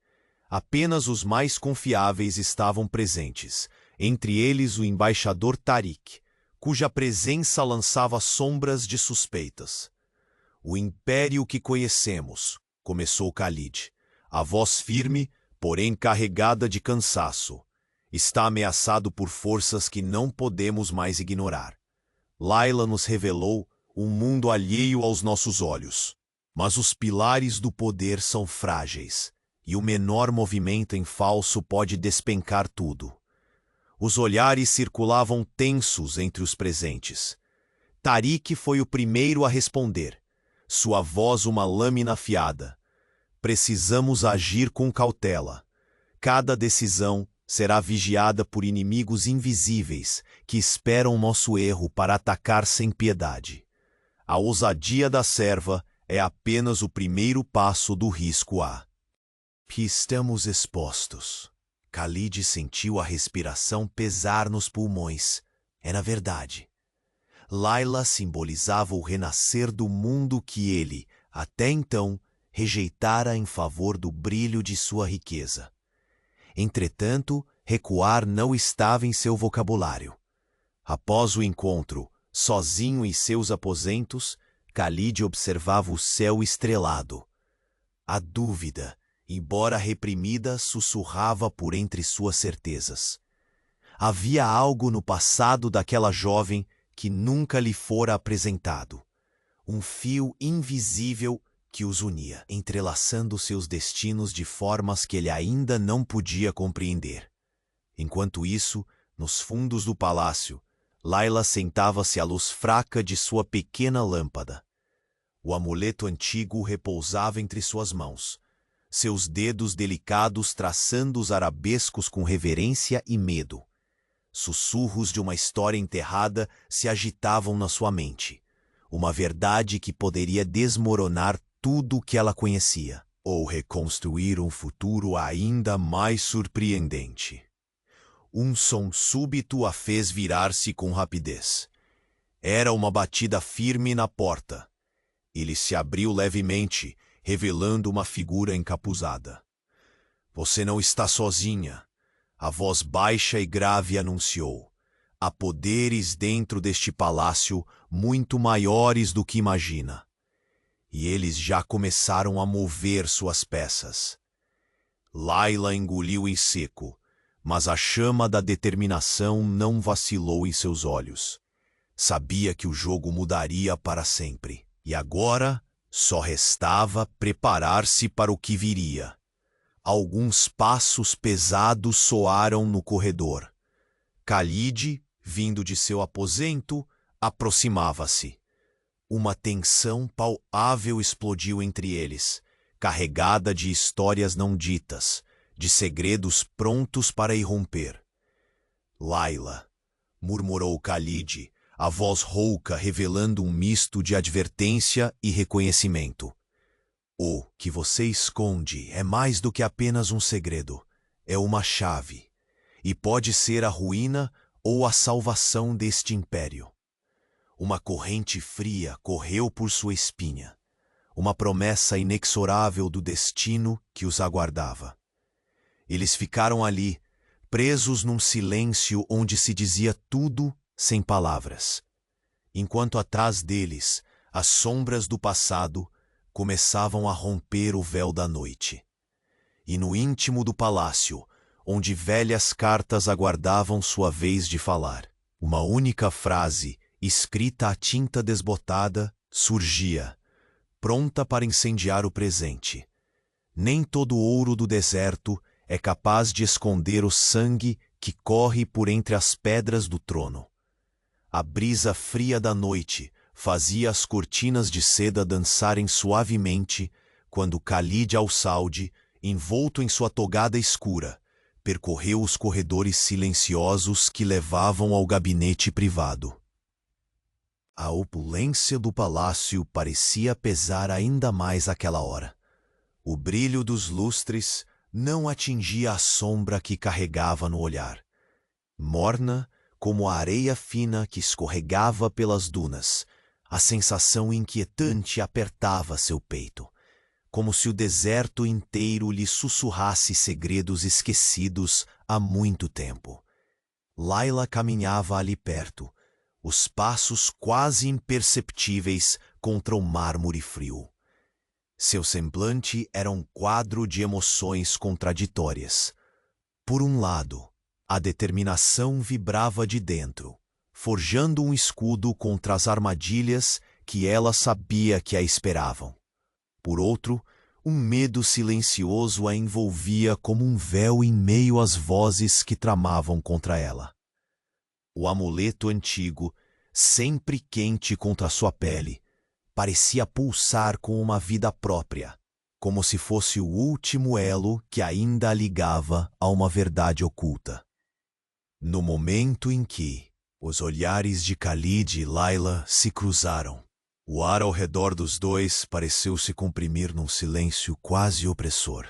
Apenas os mais confiáveis estavam presentes, entre eles o embaixador Tariq, cuja presença lançava sombras de suspeitas. "O império que conhecemos", começou Khalid, a voz firme, porém carregada de cansaço, "está ameaçado por forças que não podemos mais ignorar. Layla nos revelou um mundo alheio aos nossos olhos, mas os pilares do poder são frágeis, e o menor movimento em falso pode despencar tudo." Os olhares circulavam tensos entre os presentes. Tariq foi o primeiro a responder, sua voz uma lâmina afiada. "Precisamos agir com cautela. Cada decisão será vigiada por inimigos invisíveis que esperam nosso erro para atacar sem piedade. A ousadia da serva é apenas o primeiro passo do risco a que estamos expostos." Khalid sentiu a respiração pesar nos pulmões. Era verdade. Layla simbolizava o renascer do mundo que ele, até então, rejeitara em favor do brilho de sua riqueza. Entretanto, recuar não estava em seu vocabulário. Após o encontro, sozinho em seus aposentos, Khalid observava o céu estrelado. A dúvida, embora reprimida, sussurrava por entre suas certezas. Havia algo no passado daquela jovem que nunca lhe fora apresentado. Um fio invisível que os unia, entrelaçando seus destinos de formas que ele ainda não podia compreender. Enquanto isso, nos fundos do palácio, Layla sentava-se à luz fraca de sua pequena lâmpada. O amuleto antigo repousava entre suas mãos, seus dedos delicados traçando os arabescos com reverência e medo. Sussurros de uma história enterrada se agitavam na sua mente. Uma verdade que poderia desmoronar tudo o que ela conhecia, ou reconstruir um futuro ainda mais surpreendente. Um som súbito a fez virar-se com rapidez. Era uma batida firme na porta. Ele se abriu levemente, revelando uma figura encapuzada. "Você não está sozinha", a voz baixa e grave anunciou. "Há poderes dentro deste palácio muito maiores do que imagina. E eles já começaram a mover suas peças." Layla engoliu em seco, mas a chama da determinação não vacilou em seus olhos. Sabia que o jogo mudaria para sempre, e agora só restava preparar-se para o que viria. Alguns passos pesados soaram no corredor. Khalid, vindo de seu aposento, aproximava-se. Uma tensão palpável explodiu entre eles, carregada de histórias não ditas, de segredos prontos para irromper. Layla, murmurou Khalid, a voz rouca revelando um misto de advertência e reconhecimento. O que você esconde é mais do que apenas um segredo. É uma chave. E pode ser a ruína ou a salvação deste império. Uma corrente fria correu por sua espinha. Uma promessa inexorável do destino que os aguardava. Eles ficaram ali, presos num silêncio onde se dizia tudo sem palavras. Enquanto atrás deles, as sombras do passado começavam a romper o véu da noite. E no íntimo do palácio, onde velhas cartas aguardavam sua vez de falar, uma única frase, escrita à tinta desbotada, surgia, pronta para incendiar o presente. Nem todo ouro do deserto é capaz de esconder o sangue que corre por entre as pedras do trono. A brisa fria da noite fazia as cortinas de seda dançarem suavemente quando Khalid al-Saud, envolto em sua togada escura, percorreu os corredores silenciosos que levavam ao gabinete privado. A opulência do palácio parecia pesar ainda mais àquela hora. O brilho dos lustres não atingia a sombra que carregava no olhar. Morna como a areia fina que escorregava pelas dunas, a sensação inquietante apertava seu peito, como se o deserto inteiro lhe sussurrasse segredos esquecidos há muito tempo. Layla caminhava ali perto, os passos quase imperceptíveis contra o mármore frio. Seu semblante era um quadro de emoções contraditórias. Por um lado, a determinação vibrava de dentro, forjando um escudo contra as armadilhas que ela sabia que a esperavam. Por outro, um medo silencioso a envolvia como um véu em meio às vozes que tramavam contra ela. O amuleto antigo, sempre quente contra sua pele, parecia pulsar com uma vida própria, como se fosse o último elo que ainda a ligava a uma verdade oculta. No momento em que os olhares de Khalid e Layla se cruzaram, o ar ao redor dos dois pareceu se comprimir num silêncio quase opressor.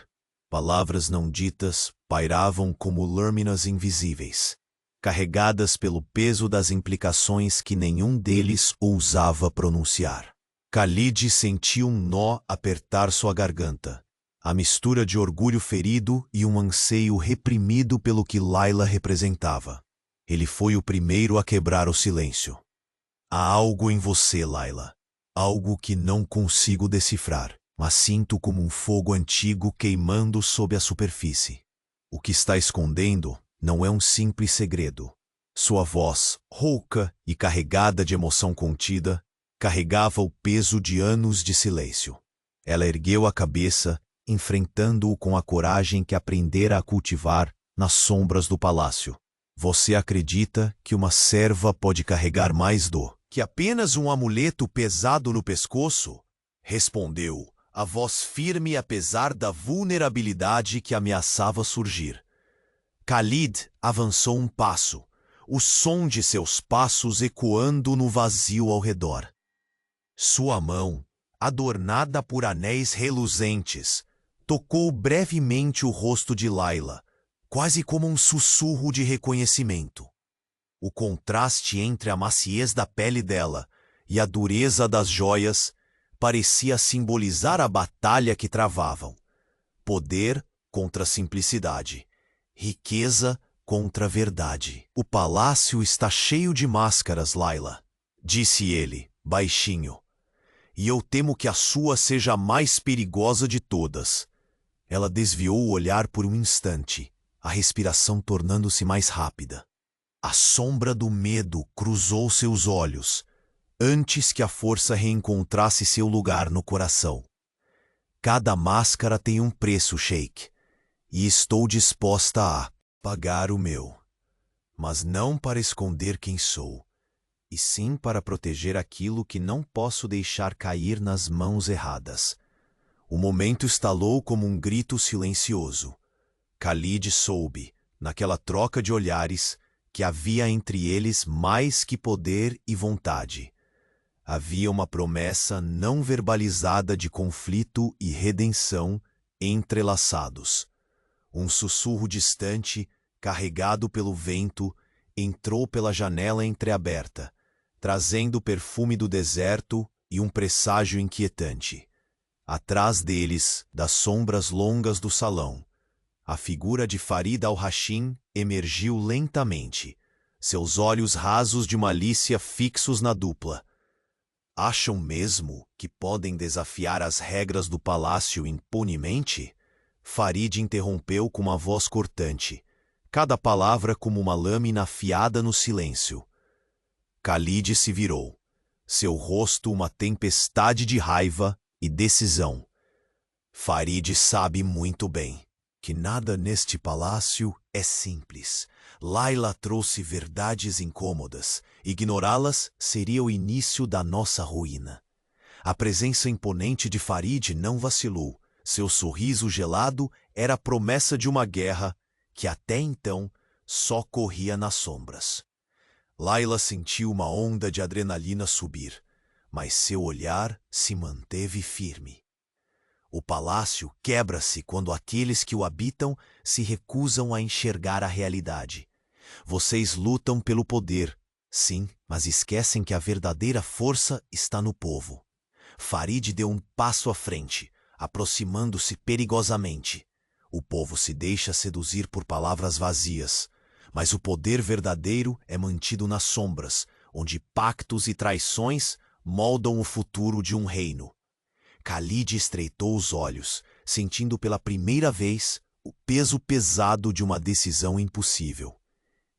Palavras não ditas pairavam como lâminas invisíveis, carregadas pelo peso das implicações que nenhum deles ousava pronunciar. Khalid sentiu um nó apertar sua garganta, a mistura de orgulho ferido e um anseio reprimido pelo que Layla representava. Ele foi o primeiro a quebrar o silêncio. Há algo em você, Layla. Algo que não consigo decifrar, mas sinto como um fogo antigo queimando sob a superfície. O que está escondendo não é um simples segredo. Sua voz, rouca e carregada de emoção contida, carregava o peso de anos de silêncio. Ela ergueu a cabeça, enfrentando-o com a coragem que aprendera a cultivar nas sombras do palácio. Você acredita que uma serva pode carregar mais dor que apenas um amuleto pesado no pescoço? Respondeu, a voz firme apesar da vulnerabilidade que ameaçava surgir. Khalid avançou um passo, o som de seus passos ecoando no vazio ao redor. Sua mão, adornada por anéis reluzentes, tocou brevemente o rosto de Layla, quase como um sussurro de reconhecimento. O contraste entre a maciez da pele dela e a dureza das joias parecia simbolizar a batalha que travavam. Poder contra simplicidade, riqueza contra verdade. O palácio está cheio de máscaras, Layla, disse ele, baixinho. E eu temo que a sua seja a mais perigosa de todas. Ela desviou o olhar por um instante, a respiração tornando-se mais rápida. A sombra do medo cruzou seus olhos, antes que a força reencontrasse seu lugar no coração. Cada máscara tem um preço, Sheik. e estou disposta a pagar o meu, mas não para esconder quem sou, e sim para proteger aquilo que não posso deixar cair nas mãos erradas. O momento estalou como um grito silencioso. Khalid soube, naquela troca de olhares, que havia entre eles mais que poder e vontade. Havia uma promessa não verbalizada de conflito e redenção entrelaçados. Um sussurro distante, carregado pelo vento, entrou pela janela entreaberta, trazendo o perfume do deserto e um presságio inquietante. Atrás deles, das sombras longas do salão, a figura de Farid al-Hashim emergiu lentamente, seus olhos rasos de malícia fixos na dupla. Acham mesmo que podem desafiar as regras do palácio impunemente? Farid interrompeu com uma voz cortante, cada palavra como uma lâmina afiada no silêncio. Khalid se virou, seu rosto uma tempestade de raiva e decisão. Farid sabe muito bem que nada neste palácio é simples. Layla trouxe verdades incômodas. Ignorá-las seria o início da nossa ruína. A presença imponente de Farid não vacilou. Seu sorriso gelado era a promessa de uma guerra que até então só corria nas sombras. Layla sentiu uma onda de adrenalina subir, mas seu olhar se manteve firme. O palácio quebra-se quando aqueles que o habitam se recusam a enxergar a realidade. Vocês lutam pelo poder, sim, mas esquecem que a verdadeira força está no povo. Farid deu um passo à frente, aproximando-se perigosamente. O povo se deixa seduzir por palavras vazias, mas o poder verdadeiro é mantido nas sombras, onde pactos e traições moldam o futuro de um reino. Khalid estreitou os olhos, sentindo pela primeira vez o peso pesado de uma decisão impossível.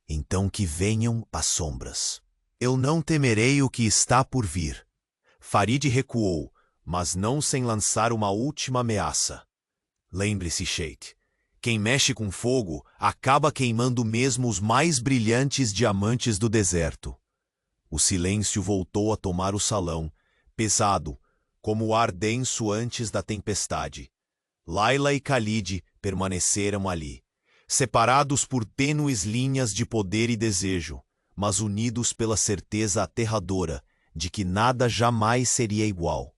Então que venham as sombras. Eu não temerei o que está por vir. Farid recuou, mas não sem lançar uma última ameaça. Lembre-se, Sheikh, quem mexe com fogo acaba queimando mesmo os mais brilhantes diamantes do deserto. O silêncio voltou a tomar o salão, pesado, como o ar denso antes da tempestade. Layla e Khalid permaneceram ali, separados por tênues linhas de poder e desejo, mas unidos pela certeza aterradora de que nada jamais seria igual.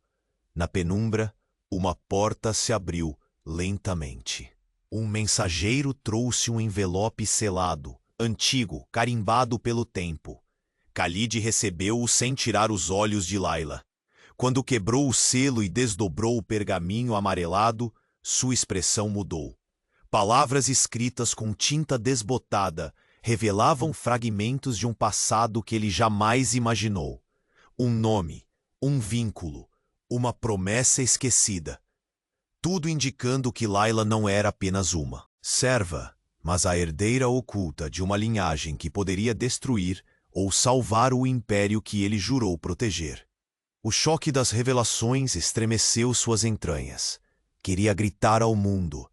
Na penumbra, uma porta se abriu lentamente. Um mensageiro trouxe um envelope selado, antigo, carimbado pelo tempo. Khalid recebeu-o sem tirar os olhos de Layla. Quando quebrou o selo e desdobrou o pergaminho amarelado, sua expressão mudou. Palavras escritas com tinta desbotada revelavam fragmentos de um passado que ele jamais imaginou. Um nome, um vínculo, uma promessa esquecida. Tudo indicando que Layla não era apenas uma serva, mas a herdeira oculta de uma linhagem que poderia destruir ou salvar o império que ele jurou proteger. O choque das revelações estremeceu suas entranhas. Queria gritar ao mundo,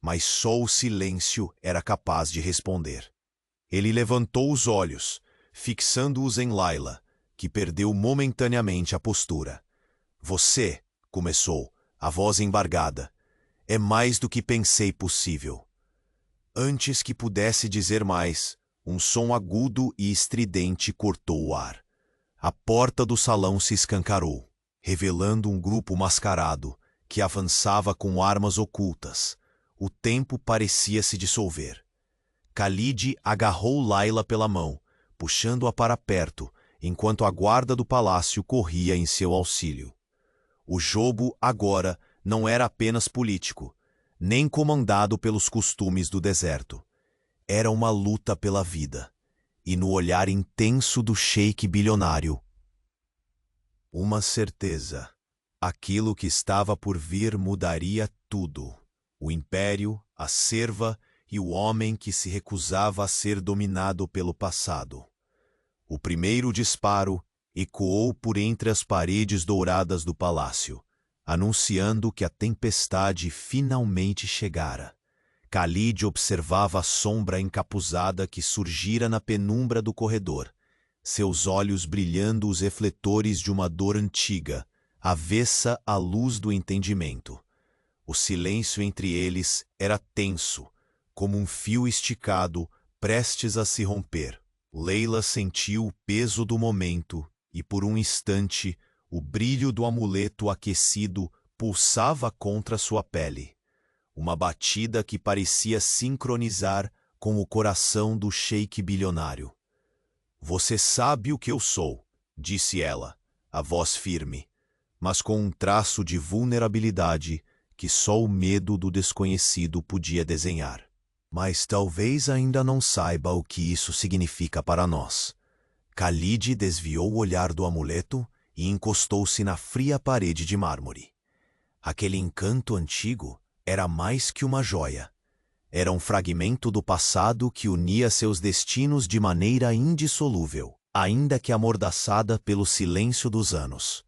mas só o silêncio era capaz de responder. Ele levantou os olhos, fixando-os em Layla, que perdeu momentaneamente a postura. Você, começou, a voz embargada, é mais do que pensei possível. Antes que pudesse dizer mais, um som agudo e estridente cortou o ar. A porta do salão se escancarou, revelando um grupo mascarado que avançava com armas ocultas. O tempo parecia se dissolver. Khalid agarrou Layla pela mão, puxando-a para perto, enquanto a guarda do palácio corria em seu auxílio. O jogo, agora, não era apenas político, nem comandado pelos costumes do deserto. Era uma luta pela vida. E no olhar intenso do sheik bilionário, uma certeza. Aquilo que estava por vir mudaria tudo. O império, a serva e o homem que se recusava a ser dominado pelo passado. O primeiro disparo ecoou por entre as paredes douradas do palácio, anunciando que a tempestade finalmente chegara. Khalid observava a sombra encapuzada que surgira na penumbra do corredor, seus olhos brilhando os refletores de uma dor antiga, avessa à luz do entendimento. O silêncio entre eles era tenso, como um fio esticado, prestes a se romper. Leila sentiu o peso do momento e, por um instante, o brilho do amuleto aquecido pulsava contra sua pele. Uma batida que parecia sincronizar com o coração do sheik bilionário. Você sabe o que eu sou, disse ela, a voz firme, mas com um traço de vulnerabilidade que só o medo do desconhecido podia desenhar. Mas talvez ainda não saiba o que isso significa para nós. Khalid desviou o olhar do amuleto e encostou-se na fria parede de mármore. Aquele encanto antigo era mais que uma joia. Era um fragmento do passado que unia seus destinos de maneira indissolúvel, ainda que amordaçada pelo silêncio dos anos.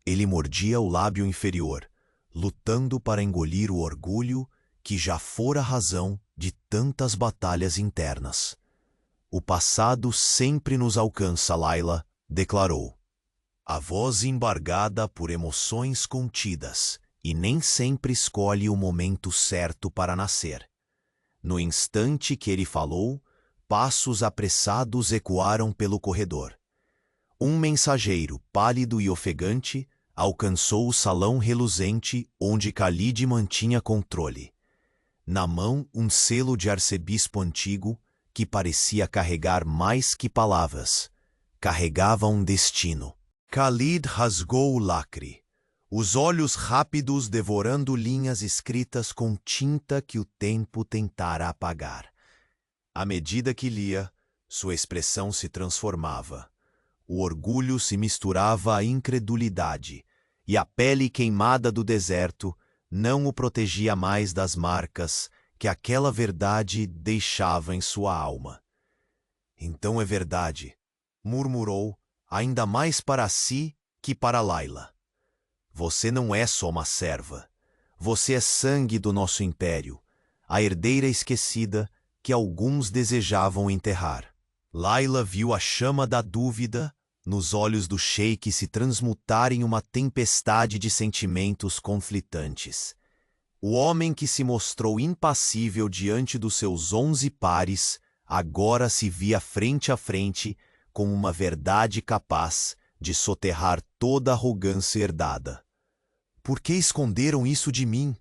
Ele mordia o lábio inferior, lutando para engolir o orgulho que já fora razão de tantas batalhas internas. O passado sempre nos alcança, Layla, declarou. A voz embargada por emoções contidas, e nem sempre escolhe o momento certo para nascer. No instante que ele falou, passos apressados ecoaram pelo corredor. Um mensageiro, pálido e ofegante, alcançou o salão reluzente onde Khalid mantinha controle. Na mão, um selo de arcebispo antigo que parecia carregar mais que palavras. Carregava um destino. Khalid rasgou o lacre, os olhos rápidos devorando linhas escritas com tinta que o tempo tentara apagar. À medida que lia, sua expressão se transformava. O orgulho se misturava à incredulidade, e a pele queimada do deserto não o protegia mais das marcas que aquela verdade deixava em sua alma. Então é verdade, murmurou, ainda mais para si que para Layla. Você não é só uma serva. Você é sangue do nosso império, a herdeira esquecida que alguns desejavam enterrar. Layla viu a chama da dúvida nos olhos do sheik se transmutar em uma tempestade de sentimentos conflitantes. O homem que se mostrou impassível diante dos seus 11 pares, agora se via frente a frente com uma verdade capaz de soterrar toda a arrogância herdada. Por que esconderam isso de mim?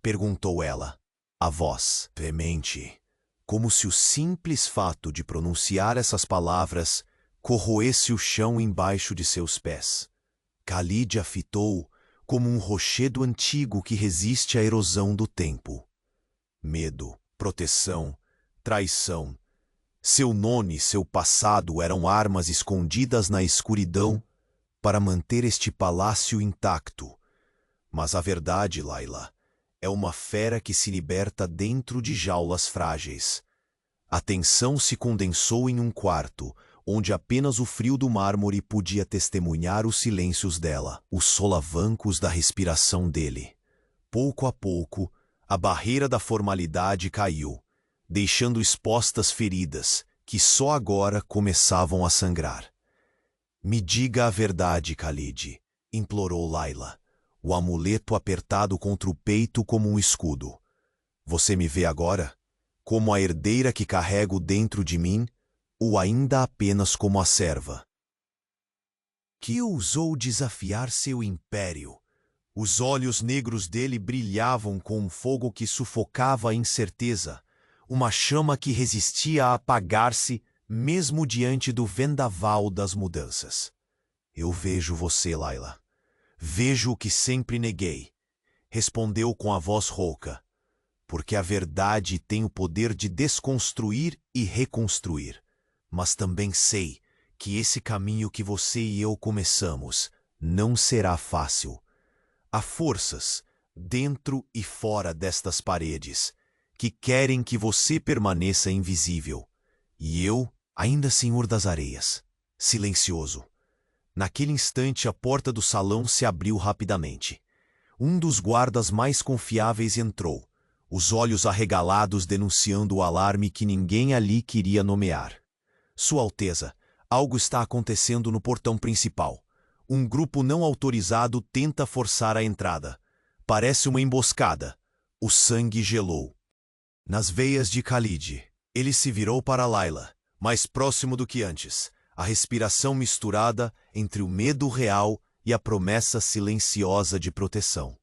Perguntou ela. A voz, veemente, como se o simples fato de pronunciar essas palavras corroesse o chão embaixo de seus pés. Khalid a fitou como um rochedo antigo que resiste à erosão do tempo. Medo, proteção, traição. Seu nome e seu passado eram armas escondidas na escuridão para manter este palácio intacto. Mas a verdade, Layla, é uma fera que se liberta dentro de jaulas frágeis. A tensão se condensou em um quarto, onde apenas o frio do mármore podia testemunhar os silêncios dela, os solavancos da respiração dele. Pouco a pouco, a barreira da formalidade caiu, deixando expostas feridas que só agora começavam a sangrar. Me diga a verdade, Khalid, implorou Layla, o amuleto apertado contra o peito como um escudo. Você me vê agora? Como a herdeira que carrego dentro de mim, ou ainda apenas como a serva? Que ousou desafiar seu império? Os olhos negros dele brilhavam com um fogo que sufocava a incerteza, uma chama que resistia a apagar-se mesmo diante do vendaval das mudanças. Eu vejo você, Layla. Vejo o que sempre neguei, respondeu com a voz rouca, porque a verdade tem o poder de desconstruir e reconstruir. Mas também sei que esse caminho que você e eu começamos não será fácil. Há forças, dentro e fora destas paredes, que querem que você permaneça invisível. E eu, ainda senhor das areias, silencioso. Naquele instante, a porta do salão se abriu rapidamente. Um dos guardas mais confiáveis entrou, os olhos arregalados denunciando o alarme que ninguém ali queria nomear. Sua Alteza, algo está acontecendo no portão principal. Um grupo não autorizado tenta forçar a entrada. Parece uma emboscada. O sangue gelou nas veias de Khalid. Ele se virou para Layla, mais próximo do que antes, a respiração misturada entre o medo real e a promessa silenciosa de proteção.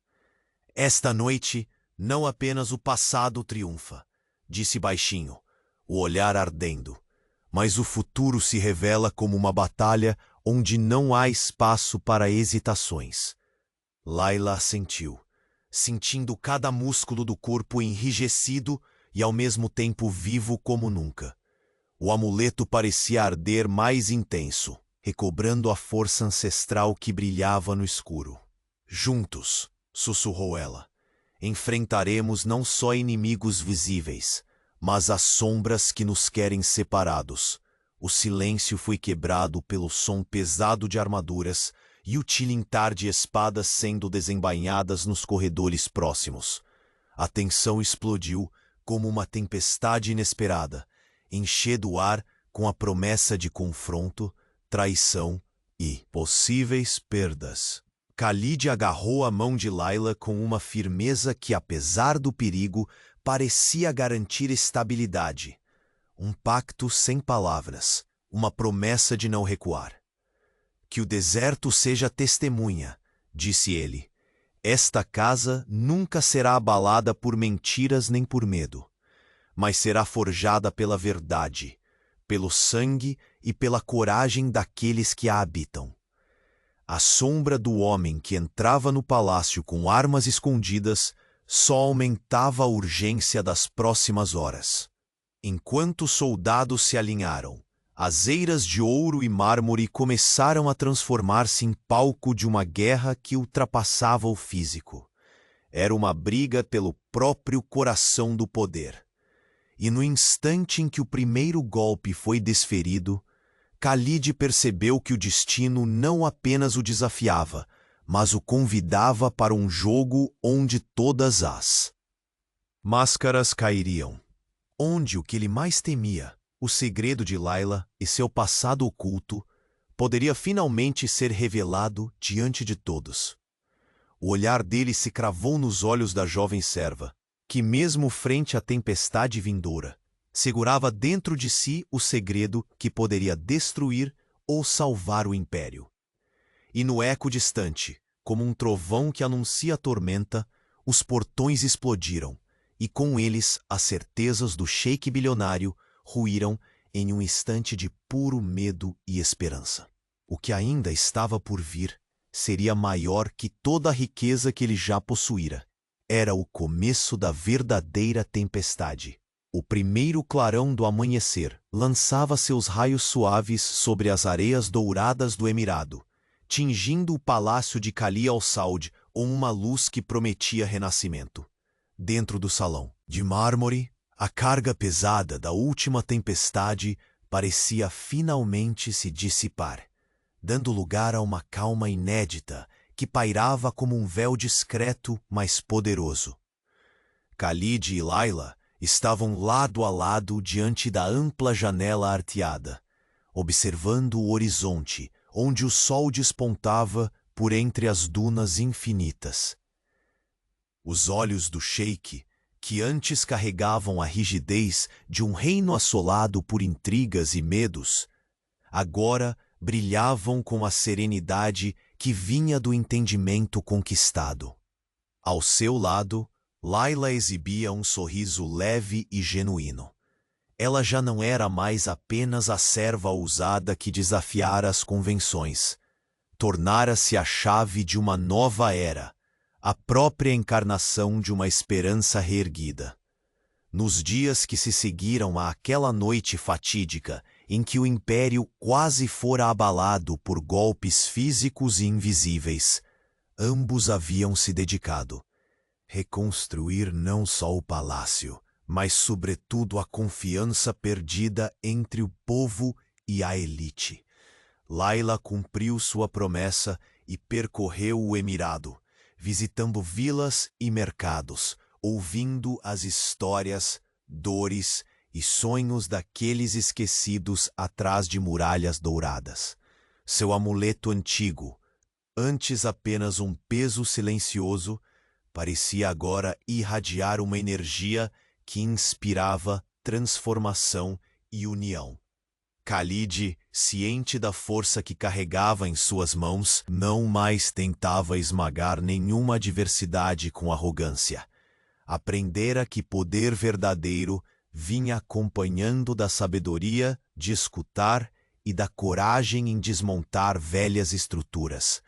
Esta noite, não apenas o passado triunfa, disse baixinho, o olhar ardendo, mas o futuro se revela como uma batalha onde não há espaço para hesitações. Layla assentiu, sentindo cada músculo do corpo enrijecido e ao mesmo tempo vivo como nunca. O amuleto parecia arder mais intenso, recobrando a força ancestral que brilhava no escuro. Juntos, sussurrou ela, enfrentaremos não só inimigos visíveis, mas as sombras que nos querem separados. O silêncio foi quebrado pelo som pesado de armaduras e o tilintar de espadas sendo desembainhadas nos corredores próximos. A tensão explodiu como uma tempestade inesperada, enchendo o ar com a promessa de confronto, traição e possíveis perdas. Khalid agarrou a mão de Layla com uma firmeza que, apesar do perigo, parecia garantir estabilidade. Um pacto sem palavras, uma promessa de não recuar. Que o deserto seja testemunha, disse ele. Esta casa nunca será abalada por mentiras nem por medo, mas será forjada pela verdade, pelo sangue e pela coragem daqueles que a habitam. A sombra do homem que entrava no palácio com armas escondidas só aumentava a urgência das próximas horas. Enquanto os soldados se alinharam, as eiras de ouro e mármore começaram a transformar-se em palco de uma guerra que ultrapassava o físico. Era uma briga pelo próprio coração do poder. E no instante em que o primeiro golpe foi desferido, Khalid percebeu que o destino não apenas o desafiava, mas o convidava para um jogo onde todas as máscaras cairiam. Onde o que ele mais temia, o segredo de Layla e seu passado oculto, poderia finalmente ser revelado diante de todos. O olhar dele se cravou nos olhos da jovem serva, que mesmo frente à tempestade vindoura, segurava dentro de si o segredo que poderia destruir ou salvar o império. E no eco distante, como um trovão que anuncia a tormenta, os portões explodiram, e com eles as certezas do sheik bilionário ruíram em um instante de puro medo e esperança. O que ainda estava por vir seria maior que toda a riqueza que ele já possuíra. Era o começo da verdadeira tempestade. O primeiro clarão do amanhecer lançava seus raios suaves sobre as areias douradas do Emirado, tingindo o palácio de Kali al-Saud com uma luz que prometia renascimento. Dentro do salão, de mármore, a carga pesada da última tempestade parecia finalmente se dissipar, dando lugar a uma calma inédita que pairava como um véu discreto, mas poderoso. Khalid e Layla estavam lado a lado diante da ampla janela arteada, observando o horizonte, onde o sol despontava por entre as dunas infinitas. Os olhos do sheik, que antes carregavam a rigidez de um reino assolado por intrigas e medos, agora brilhavam com a serenidade que vinha do entendimento conquistado. Ao seu lado, Layla exibia um sorriso leve e genuíno. Ela já não era mais apenas a serva ousada que desafiara as convenções. Tornara-se a chave de uma nova era, a própria encarnação de uma esperança reerguida. Nos dias que se seguiram àquela noite fatídica em que o império quase fora abalado por golpes físicos e invisíveis, ambos haviam se dedicado a reconstruir não só o palácio, mas sobretudo a confiança perdida entre o povo e a elite. Layla cumpriu sua promessa e percorreu o Emirado, visitando vilas e mercados, ouvindo as histórias, dores e sonhos daqueles esquecidos atrás de muralhas douradas. Seu amuleto antigo, antes apenas um peso silencioso, parecia agora irradiar uma energia que inspirava transformação e união. Khalid, ciente da força que carregava em suas mãos, não mais tentava esmagar nenhuma adversidade com arrogância. Aprendera que poder verdadeiro vinha acompanhando da sabedoria de escutar e da coragem em desmontar velhas estruturas.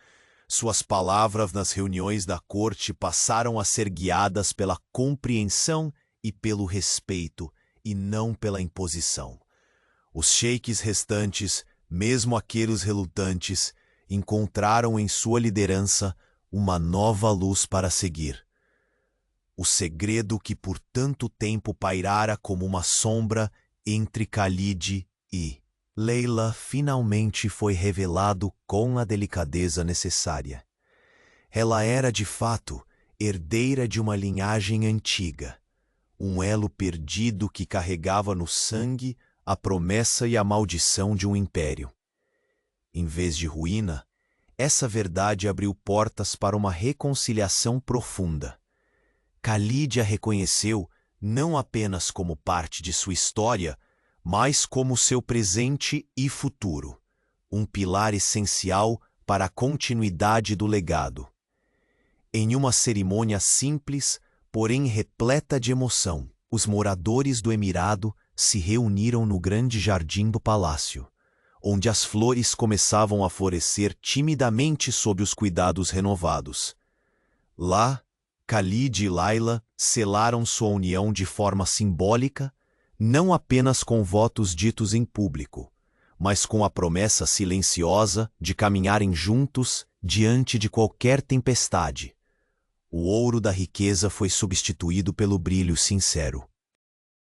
Suas palavras nas reuniões da corte passaram a ser guiadas pela compreensão e pelo respeito, e não pela imposição. Os sheiks restantes, mesmo aqueles relutantes, encontraram em sua liderança uma nova luz para seguir. O segredo que por tanto tempo pairara como uma sombra entre Khalid e Layla finalmente foi revelado com a delicadeza necessária. Ela era, de fato, herdeira de uma linhagem antiga, um elo perdido que carregava no sangue a promessa e a maldição de um império. Em vez de ruína, essa verdade abriu portas para uma reconciliação profunda. Khalid a reconheceu não apenas como parte de sua história, mas como seu presente e futuro, um pilar essencial para a continuidade do legado. Em uma cerimônia simples, porém repleta de emoção, os moradores do Emirado se reuniram no grande jardim do palácio, onde as flores começavam a florescer timidamente sob os cuidados renovados. Lá, Khalid e Layla selaram sua união de forma simbólica, não apenas com votos ditos em público, mas com a promessa silenciosa de caminharem juntos diante de qualquer tempestade. O ouro da riqueza foi substituído pelo brilho sincero.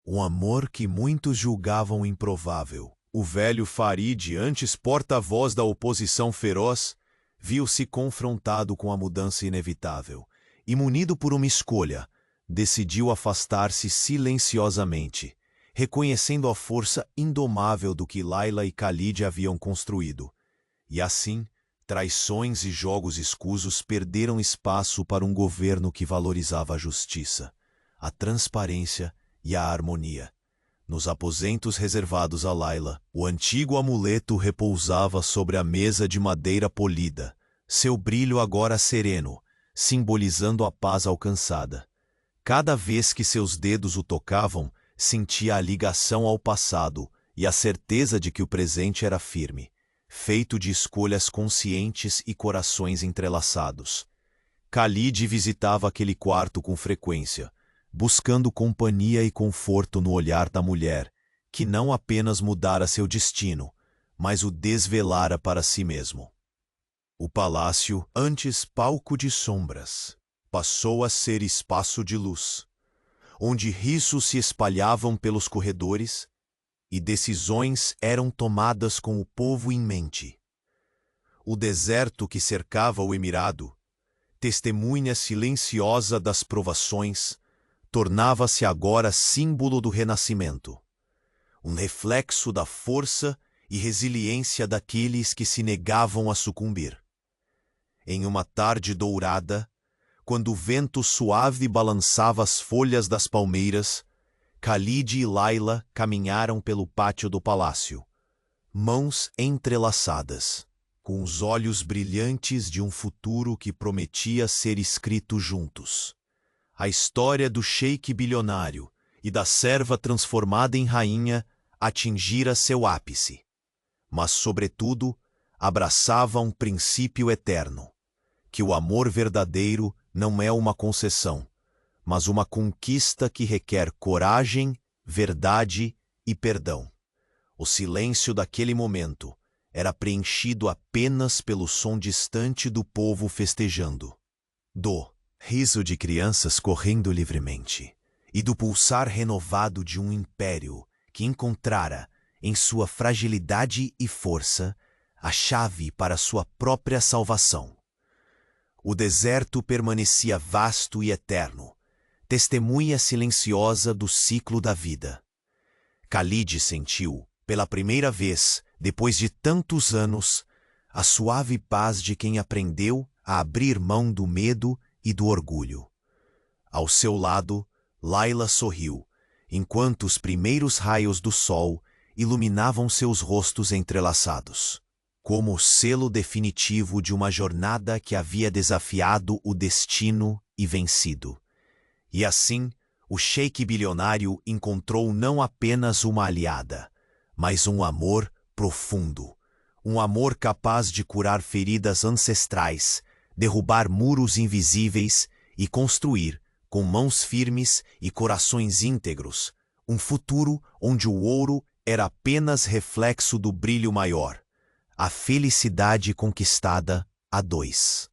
Um amor que muitos julgavam improvável. O velho Farid, antes porta-voz da oposição feroz, viu-se confrontado com a mudança inevitável e, munido por uma escolha, decidiu afastar-se silenciosamente, reconhecendo a força indomável do que Layla e Khalid haviam construído. E assim, traições e jogos escusos perderam espaço para um governo que valorizava a justiça, a transparência e a harmonia. Nos aposentos reservados a Layla, o antigo amuleto repousava sobre a mesa de madeira polida, seu brilho agora sereno, simbolizando a paz alcançada. Cada vez que seus dedos o tocavam, sentia a ligação ao passado e a certeza de que o presente era firme, feito de escolhas conscientes e corações entrelaçados. Khalid visitava aquele quarto com frequência, buscando companhia e conforto no olhar da mulher, que não apenas mudara seu destino, mas o desvelara para si mesmo. O palácio, antes palco de sombras, passou a ser espaço de luz, onde risos se espalhavam pelos corredores e decisões eram tomadas com o povo em mente. O deserto que cercava o Emirado, testemunha silenciosa das provações, tornava-se agora símbolo do renascimento, um reflexo da força e resiliência daqueles que se negavam a sucumbir. Em uma tarde dourada, quando o vento suave balançava as folhas das palmeiras, Khalid e Layla caminharam pelo pátio do palácio, mãos entrelaçadas, com os olhos brilhantes de um futuro que prometia ser escrito juntos. A história do sheik bilionário e da serva transformada em rainha atingira seu ápice, mas, sobretudo, abraçava um princípio eterno, que o amor verdadeiro não é uma concessão, mas uma conquista que requer coragem, verdade e perdão. O silêncio daquele momento era preenchido apenas pelo som distante do povo festejando, do riso de crianças correndo livremente e do pulsar renovado de um império que encontrara, em sua fragilidade e força, a chave para sua própria salvação. O deserto permanecia vasto e eterno, testemunha silenciosa do ciclo da vida. Khalid sentiu, pela primeira vez, depois de tantos anos, a suave paz de quem aprendeu a abrir mão do medo e do orgulho. Ao seu lado, Layla sorriu, enquanto os primeiros raios do sol iluminavam seus rostos entrelaçados, como o selo definitivo de uma jornada que havia desafiado o destino e vencido. E assim, o sheik bilionário encontrou não apenas uma aliada, mas um amor profundo, um amor capaz de curar feridas ancestrais, derrubar muros invisíveis e construir, com mãos firmes e corações íntegros, um futuro onde o ouro era apenas reflexo do brilho maior, a felicidade conquistada a dois.